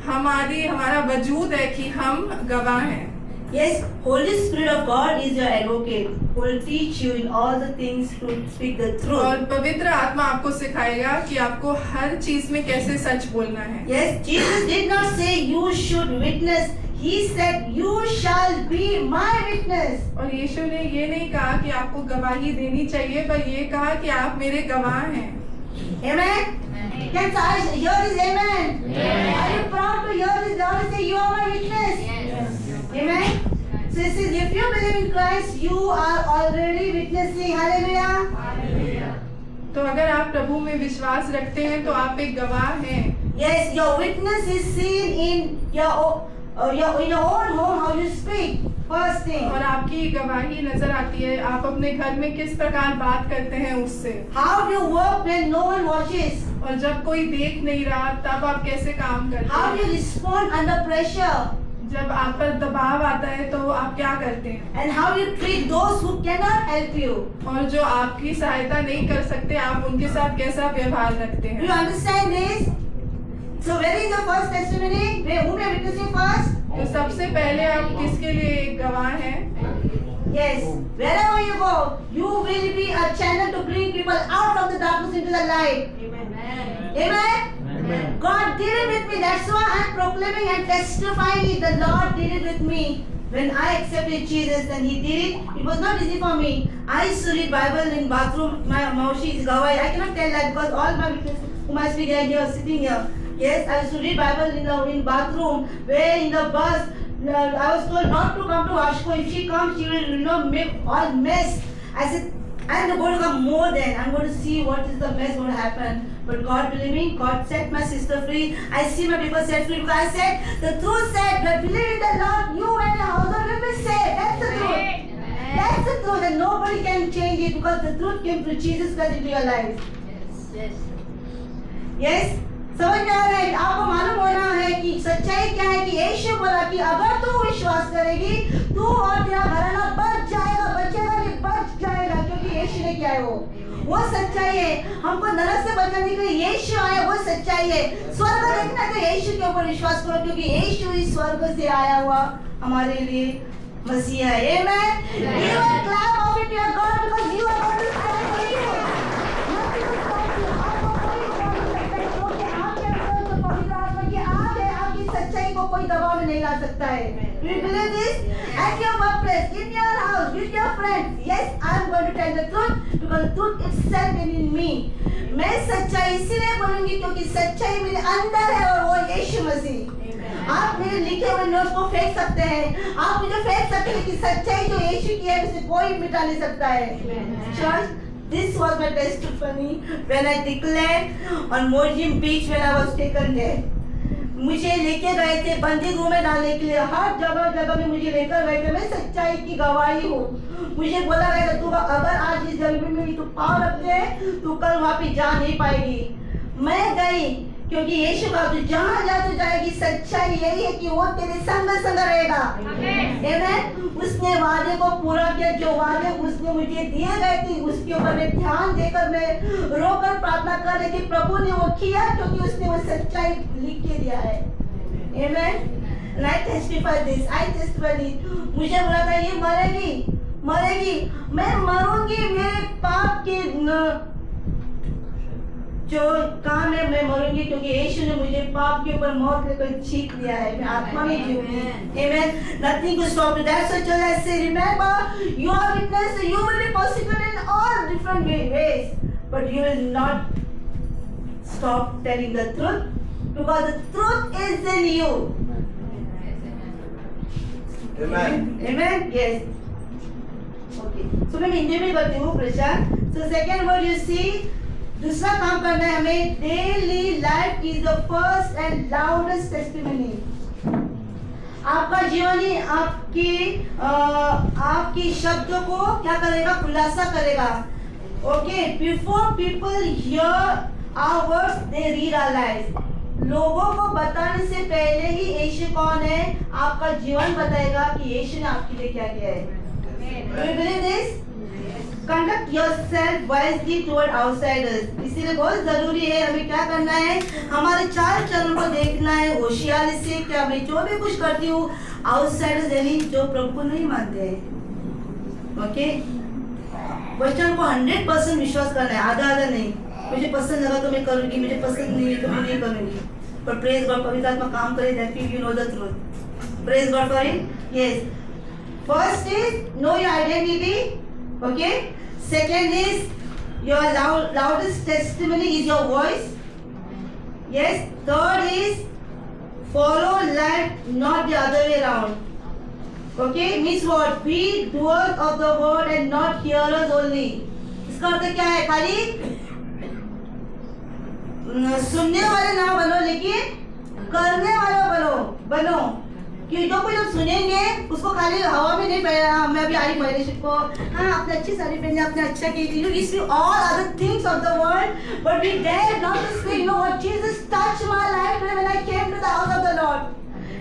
हमारा वजूद है कि हम गवाह हैं। Yes, Holy Spirit of God is your advocate, who will teach you in all the things to speak the और truth. पवित्र आत्मा आपको सिखाएगा कि आपको हर चीज में कैसे सच बोलना है। Yes, Jesus did not say you should witness. He said you shall be my witness. और यीशु ने ये नहीं कहा कि आपको गवाही देनी चाहिए, पर ये कहा कि आप मेरे गवाह हैं। Amen. Can I hear this amen? Yes. Are you proud to hear this? Lord say you are my witness. Yes. Amen. So it says, if you believe in Christ, you are already witnessing. Hallelujah. तो अगर आप प्रभु में विश्वास रखते हैं तो आप एक गवाह हैं। Yes, your witness is seen in your own home, how you speak. First thing. और आपकी गवाही नजर आती है आप अपने घर में किस प्रकार बात करते हैं उससे। How do you work when no one watches? और जब कोई देख नहीं रहा तब आप कैसे काम करते How do you हैं। respond under pressure? जब आप पर दबाव आता है तो आप क्या करते हैं। And how do you treat those who cannot help you? और जो आपकी सहायता नहीं कर सकते आप उनके साथ कैसा व्यवहार रखते Do you हैं। understand this? So where is the first testimony? Whom are witnessing first? तो सबसे पहले आप किसके लिए एक गवाह हैं। Yes. Wherever you go, you will be a channel to bring people out of the darkness into the light. Amen. Amen. God did it with me. That's why I'm proclaiming and testifying it. The Lord did it with me. When I accepted Jesus and He did it, it was not easy for me. I used to read Bible in bathroom. My Maushi is Gawai. I cannot tell that because all my witnesses whom I speak are here, sitting here. Yes, I used to read Bible in bathroom. Where in the bus, I was told not to come to Ashko. If she comes, she will make all mess. I said, I'm going to come more than. I'm going to see what is the mess going to happen. But God believe me, God set my sister free. I see my people set free because I said, the truth said, but believe in the Lord, you and your household will be saved. That's the truth. That's the truth and nobody can change it because the truth came through Jesus Christ into your life. Yes. Yes? समझ में आ रहा है। आपको मालूम होना है कि सच्चाई क्या है कि यीशु बोला कि अगर तू विश्वास करेगी तू और तेरा घराना बच जाएगा, बचेगा नहीं बच जाएगा, क्योंकि यीशु ने किया है वो सच्चाई है। हमको नरक से बचाने के लिए यीशु आया, वो सच्चाई है। स्वर्ग देखना तो यीशु के ऊपर विश्वास करो क्योंकि यीशु ही स्वर्ग से आया हुआ हमारे लिए मसीहा है। आमेन। Give a clap of it to your God because you are going to stand for you. Nothing will stop you. आपको कोई सच्चाई को कोई दबाव में नहीं ला सकता है। Do you believe this? At your workplace, in your house, with your friends, yes, I am going to tell the truth because the truth itself is in me. मैं सच्चाई इसीलिए बोलूंगी क्योंकि सच्चाई मेरे अंदर है और वो यीशु मसीह। आप मेरे लिखे हुए नोट्स को फेंक सकते हैं, आप मुझे फेंक सकते हैं कि सच्चाई जो यीशु की है उसे कोई मिटा नहीं सकता है। Church, this was my testimony when I declared on Mojim beach when I was taken there. मुझे लेके गए थे बंदी रूम में डालने के लिए, हर जगह जगह में मुझे लेकर गए थे। मैं सच्चाई की गवाही हूँ। मुझे बोला गया था तू अगर आज इस जमीन में तू पाँव रखते है तू कल वहाँ पे जा नहीं पाएगी। मैं गई क्योंकि यीशु का तू जहाँ जा तो जाएगी। सच्चाई यही है कि वो तेरे संग संग रहेगा। आमेन। उसने वादे को पूरा किया, जो वादे उसने मुझे दिए गए थे उसके ऊपर मैं ध्यान देकर मैं रोकर प्रार्थना कर रही थी। प्रभु ने वो किया क्योंकि उसने वो सच्चाई लिख के दिया है। आमेन। And I testify this. I testify this. मुझे बोला था ये मरेगी, मैं मरूंगी मेरे पाप के जो काम है मैं मरूंगी क्योंकि यीशु ने मुझे पाप के ऊपर मौत लेकर छींक लिया है, मैं आत्मा में जीऊंगी। Amen. Nothing will stop you. That's why church I say, remember, you are witness. You will be persecuted in all different ways, but you will not stop telling the truth because the truth is in you. Amen. Amen. Yes. Okay. So मैं हिंदी में करती हूँ प्रचार. So second word you see. दूसरा काम करना है हमें. Daily life is the first and loudest testimony. आपका जीवन ही आपकी शब्दों को क्या करेगा, खुलासा करेगा. Okay, before people hear our words they read our life. लोगों को बताने से पहले ही यीशु कौन है आपका जीवन बताएगा कि यीशु ने आपके लिए क्या किया है. Do you believe this? Conduct yourself wisely toward outsiders. इसीलिए बहुत जरूरी है हमें क्या करना है, हमारे चार चरणों को देखना है होशियारी से. क्या मैं जो भी कुछ करती हूँ आउटसाइडर्स यानी जो प्रभु को नहीं मानते हैं. ओके, वचन को 100% विश्वास करना है, आधा आधा नहीं. मुझे पसंद लगा तो मैं करूँगी, मुझे पसंद नहीं है तो मैं नहीं करूँगी. पर प्रेज गॉड, पवित्र आत्मा काम करे, that you know the truth. Praise God for it. Yes, first is know your identity. Okay. Second is your loudest testimony is your voice. Yes. Third is follow life, not the other way around. Okay. Means what? Be doers of the word and not hearers only. इसका अर्थ क्या है? खाली सुनने वाले ना बनो लेकिन करने वाले बनो. कि जो कुछ हम सुनेंगे उसको खाली हवा में नहीं पहना. मैं अभी आई मैरिज को, हाँ आपने अच्छी साड़ी पहनी, आपने अच्छा की, you see all other things of the world, but we dare not to speak. You know what? Jesus touched my life today when I came to the house of the Lord.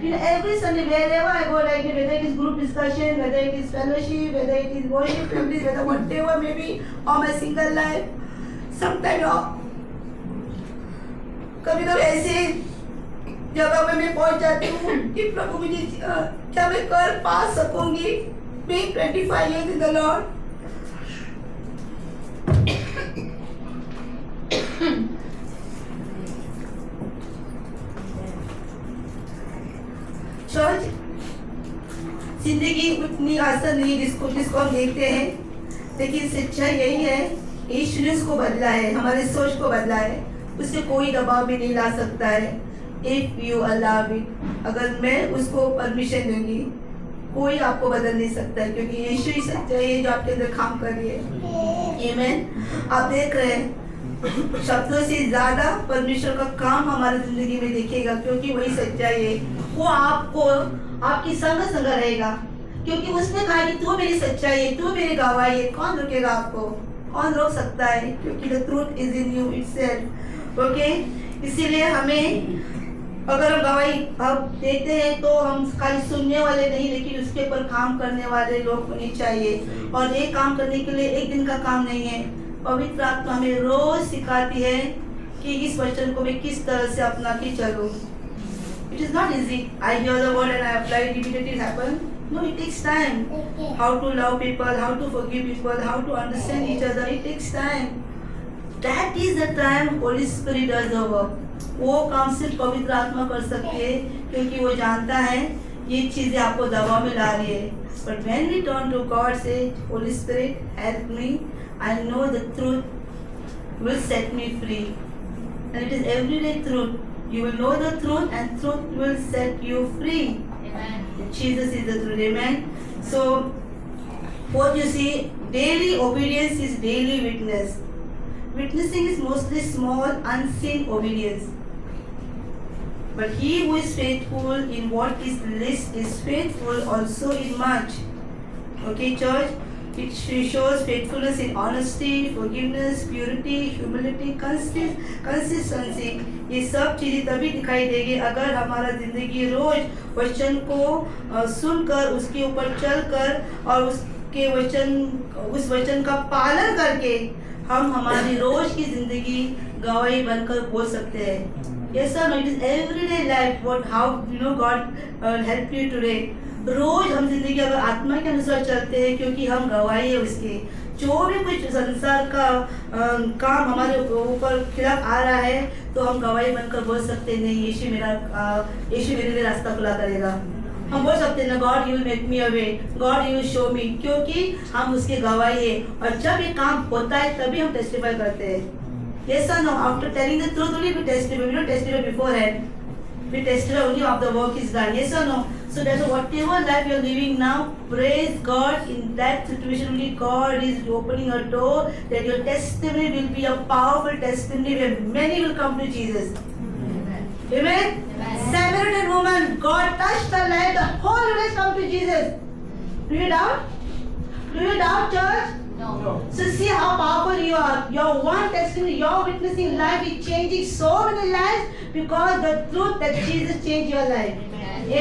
You know, every Sunday wherever I go, like whether it is group discussion, whether it is fellowship, whether it is worship, whether whatever maybe, or my single life, sometimes कभी-कभी ऐसे जगह में मैं पहुंच जाती हूँ कि प्रभु मुझे क्या मैं कर पा सकूंगी. Being 25 years in the Lord, church जिंदगी उतनी आसान नहीं जिसको हम देखते हैं, लेकिन सच्चाई यही है, यीशु ने उसको बदला है, हमारे सोच को बदला है. उसे कोई दबाव भी नहीं ला सकता है. If you allow it, अगर मैं उसको परमिशन दूंगी, कोई आपको बदल नहीं सकता है, क्योंकि यीशु ही सच्चाई है जो आपके अंदर काम कर रही है. आमीन. आप देख रहे हैं शब्दों से ज्यादा परमेश्वर का काम हमारी जिंदगी में दिखेगा, क्योंकि वही सच्चाई है. वो आपको आपकी संग रहेगा, क्योंकि उसने कहा कि तू मेरी सच्चाई है, तू मेरी गवाही है. कौन रोकेगा आपको? कौन रोक सकता है? क्योंकि the truth is in you itself. Okay, इसीलिए हमें अगर हम गवाही अब देते हैं तो हम खाली सुनने वाले नहीं, लेकिन उसके ऊपर काम करने वाले लोग होने चाहिए. और ये काम करने के लिए एक दिन का काम नहीं है. पवित्र आत्मा हमें रोज सिखाती है कि इस वचन को मैं किस तरह से अपना के चलूं. It is not easy. I hear the word and I apply it, immediately it happen. No, it takes time. How to love people, how to forgive people, how to understand each other. It takes time. That is the time Holy Spirit does the work. वो काम सिर्फ पवित्र आत्मा कर सकती है, क्योंकि वो जानता है ये चीजें आपको दबाव में ला रही है. But when we turn to God, say, Holy Spirit, help me. I know the truth will set me free, and it is everyday truth. You will know the truth, and truth will set you free. Amen. Jesus is the truth. Amen. So, what you see, daily obedience is daily witness. Witnessing is mostly small, unseen obedience. But he who is faithful in what is least is faithful also in much. Okay, church? It shows faithfulness in honesty, forgiveness, purity, humility, consistency. ये सब चीजें तभी दिखाई देगी अगर हमारा जिंदगी रोज वचन को सुनकर, उसके ऊपर चलकर और उस वचन का पालन करके हम हमारी रोज की जिंदगी गवाही बनकर बोल सकते हैं. Yes sir, it is everyday life. How God help you today. रोज हम जिंदगी अगर आत्मा के अनुसार चलते हैं, क्योंकि हम गवाही है उसके, जो भी कुछ संसार का काम हमारे ऊपर खिलाफ आ रहा है, तो हम गवाही बनकर बोल सकते नहीं, यीशु मेरे लिए रास्ता खुला करेगा। हम बोल सकते हैं ना, God you make me a way, God you show मी, क्योंकि हम उसके गवाही है। और जब ये काम होता है तभी हम टेस्टिफाई करते हैं। Yes or no? After telling the truth only we testify. We don't testify beforehand. We testify only after the work is done. Yes or no? So that's whatever life you're living now, praise God. In that situation only God is opening a door that your testimony will be a powerful testimony where many will come to Jesus. Amen? Samaritan woman, God touched her life. The whole village come to Jesus. Do you doubt? Do you doubt, church? No. So see how powerful you are. Your one testimony, your witnessing life is changing so many lives because the truth that Jesus changed your life.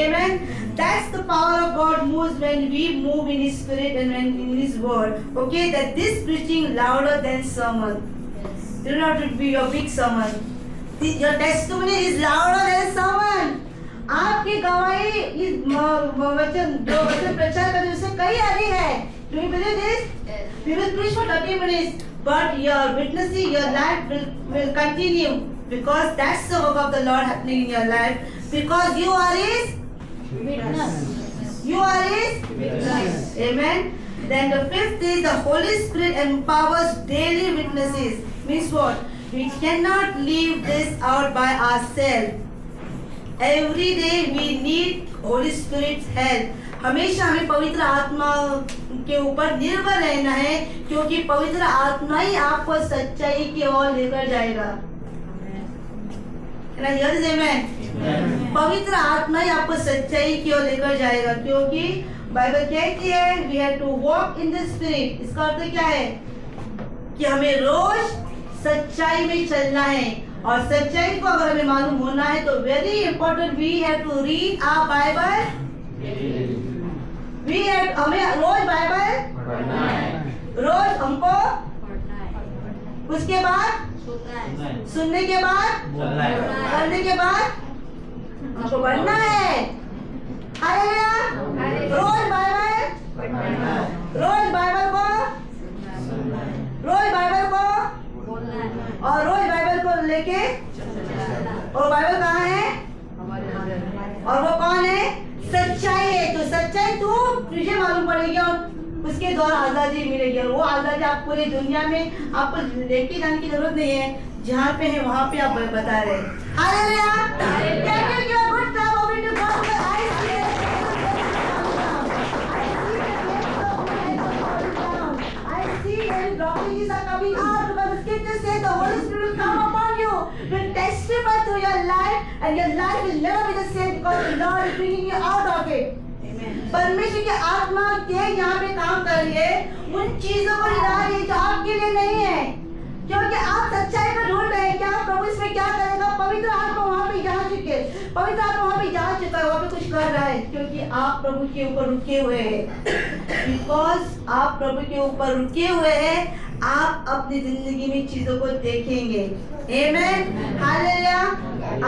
Amen. That's the power of God moves when we move in His Spirit and when in His Word. Okay, that this preaching louder than sermon. Yes. You don't have to be your big sermon. Your testimony is louder than sermon. आपकी गवाही इस वचन जो वचन प्रचार करने उससे कई अधिक है. Do you believe this? Yes. We will preach for 30 minutes, but your witnessing, your life will continue because that's the work of the Lord happening in your life. Because you are His Witness. You are His Witness. Amen. Then the fifth is the Holy Spirit empowers daily witnesses. Means what? We cannot leave this out by ourselves. Every day we need Holy Spirit's help. हमेशा हमें पवित्र आत्मा के ऊपर निर्भर रहना है, क्योंकि पवित्र आत्मा ही आपको सच्चाई की ओर लेकर जाएगा। पवित्र आत्मा ही आपको सच्चाई की ओर लेकर जाएगा, क्योंकि बाइबल कहती है we have to walk in the spirit. इसका अर्थ क्या है कि हमें रोज सच्चाई में चलना है, और सच्चाई को अगर हमें मालूम होना है तो very important we have to read our Bible. हमें रोज बाइबल पढ़ना है। रोज हमको पढ़ना है। उसके बाद सुनना है। सुनने के बाद बोलना है। करने के बाद हमको पढ़ना है। हालेलुया। रोज बाइबल पढ़ना है। रोज बाइबल को रोज बाइबल को बोलना है। और रोज बाइबल को लेके, और बाइबल कहाँ है और वो कौन है? सच्चाई है। तो सच्चाई तुझे मालूम पड़ेगी और उसके द्वारा आजादी मिलेगी, और वो आजादी आप पूरी दुनिया में आपको लेके जाने की जरूरत नहीं है, जहाँ पे है वहाँ पे आप बता रहे हैं। Hallelujah. Can you give a good clap of it to God? Because I see it. I see that blockages are coming out because the scripture says the Holy Spirit will come upon you, will testify to your life, and your life will never be the same because the Lord is bringing you out of it. परमेश्वर की आत्मा के यहाँ पे काम कर रही है, उन चीजों को हिला रही है जो आपके लिए नहीं है, क्योंकि आप सच्चाई को ढूंढ रहे हैं। क्या प्रभु इसमें क्या करेगा? पवित्र आत्मा वहाँ पे जा चुके, पवित्र आत्मा वहाँ पे जा चुका है, वहाँ पे कुछ कर रहा है, क्योंकि आप प्रभु के ऊपर रुके हुए हैं। बिकॉज आप प्रभु के ऊपर रुके हुए हैं, आप अपनी जिंदगी में चीजों को देखेंगे। आमेन। हालेलुया।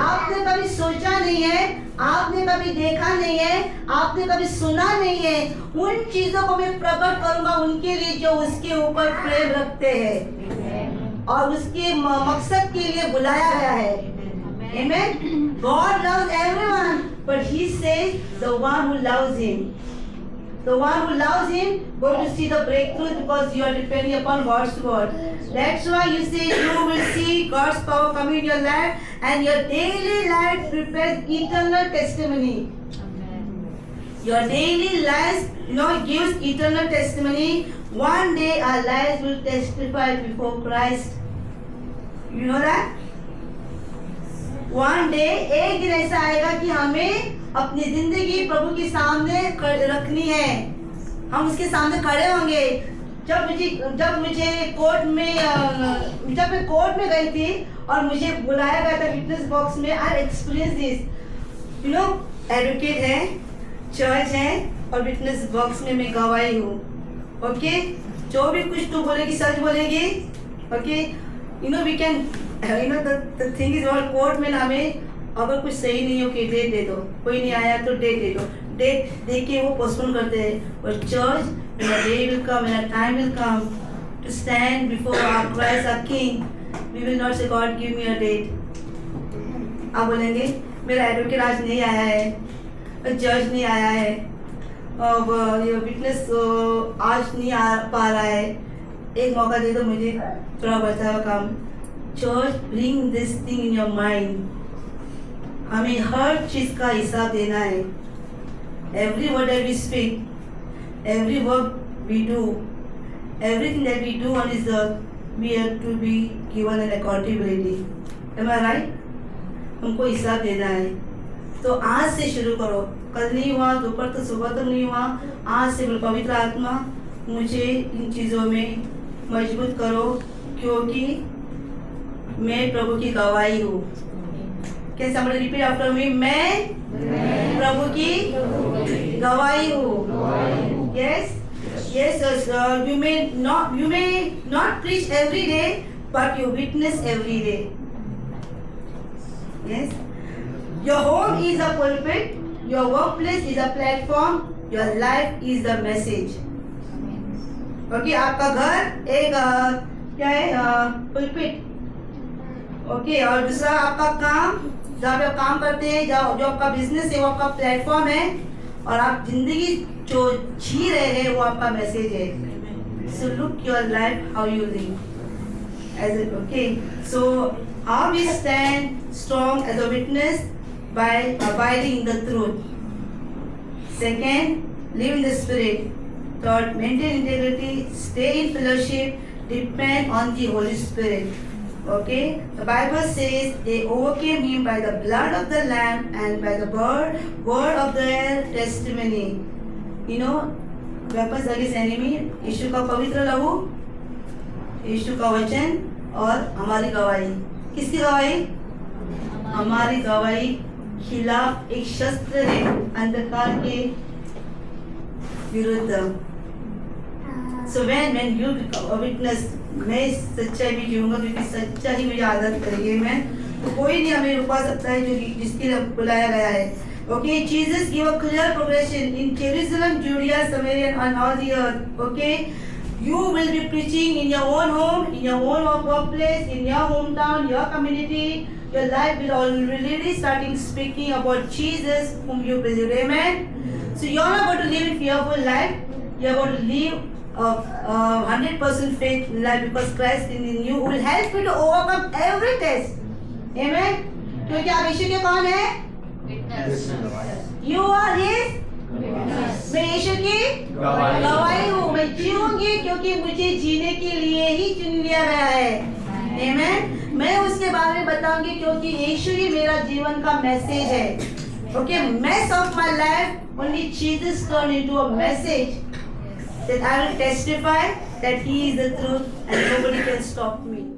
आपने कभी सोचा नहीं है, आपने कभी देखा नहीं है, आपने कभी सुना नहीं है, उन चीजों को मैं प्रकट करूंगा उनके लिए जो उसके ऊपर प्रेम रखते हैं और उसके मकसद के लिए बुलाया गया है। Amen. God loves everyone, but He says the one who loves Him. The one who loves Him going to see the breakthrough because you are depending upon God's word. That's why you say you will see God's power coming in your life, and your daily life prepares eternal testimony. Your daily life, gives eternal testimony. One day our lives will testify before Christ. You know that? One day, एक दिन ऐसा आएगा कि हमें अपनी जिंदगी प्रभु के सामने रखनी है, हम उसके सामने खड़े होंगे। जब मुझे कोर्ट में जब मैं कोर्ट में गई थी और मुझे बुलाया गया था विटनेस बॉक्स में, आई एक्सपीरियंस दिस। एडवोकेट है, चर्च है और विटनेस बॉक्स में मैं गवाही हूँ। ओके, जो भी कुछ तू बोलेगी सच बोलेगी। Okay, we can the thing is और कोर्ट में हमें अगर कुछ सही नहीं हो कि डेट दे दो, कोई नहीं आया तो डेट दे दो, डेट दे के वो पोस्टपोन करते हैं। और चर्च, मेरा डे विल कम, मेरा time will come, to stand before our Christ, our King, we will not say, God, give me a date. आप बोलेंगे मेरा एडवोकेट आज नहीं आया है, जज नहीं आया है, अब ये विटनेस आज नहीं आ पा रहा है, एक मौका दे दो मुझे थोड़ा बचा हुआ काम. Church bring this thing in your mind. हमें हर चीज का हिसाब देना है. Every word that we speak, every work we do, everything that we do on this earth, we have to be given an accountability. Am I right? हमको हिसाब देना है. तो आज से शुरू करो. कल नहीं हुआ, दोपहर तक, सुबह तक नहीं हुआ. आज से बोलो, पवित्र आत्मा मुझे इन चीज़ों में मजबूत करो, क्योंकि मैं प्रभु की गवाही हूँ. Can somebody repeat after me? मैं प्रभु की गवाही हूँ. Yes, yes, you may not preach every day, but you witness every day. Yes, your home is a pulpit, your workplace is a platform, your life is the message. Okay, आपका घर एक क्या है, pulpit. Okay, और दूसरा आपका काम, जहाँ पे आप काम करते हैं, जो आपका बिजनेस है वो आपका प्लेटफॉर्म है, और आप जिंदगी जो जी रहे हैं वो आपका मैसेज है. So look your life how you live as it. Okay, so how we stand strong as a witness by abiding in the truth. Second, live in the spirit. Third, maintain integrity, stay in fellowship, depend on the Holy Spirit. Okay, the Bible says they overcame him by the blood of the Lamb and by the word of their testimony. You know, weapons against enemy, यीशु का पवित्र लहू, यीशु का वचन और हमारी गवाही. किसकी गवाही? हमारी गवाही खिलाफ एक शस्त्र है अंधकार के विरुद्ध. So when you become a witness, मैं सच्चाई भी जीऊंगा, क्योंकि सच्चाई मुझे आदत करेगी. मैं तो कोई नहीं हमें रुका सकता है जो जिसके लिए बुलाया गया है. Okay, Jesus gave a clear progression in Jerusalem, Judea, Samaria, and all the earth. Okay, you will be preaching in your own home, in your own workplace, in your hometown, your community. Your life will already starting speaking about Jesus, whom you believe. Amen. So you are not going to live a fearful life. You are going to live 100% faith life, because Christ in you will help you to overcome every test. Amen. क्योंकि आप यीशु के कौन है? You are his. मैं यीशु की गवाही हूँ. मैं जीऊंगी क्योंकि मुझे जीने के लिए ही चुन लिया गया है. Amen. मैं उसके बारे में बताऊंगी क्योंकि यीशु ही मेरा जीवन का मैसेज है. Okay, mess of my life, only Jesus turned into a message that I will testify that he is the truth and nobody can stop me.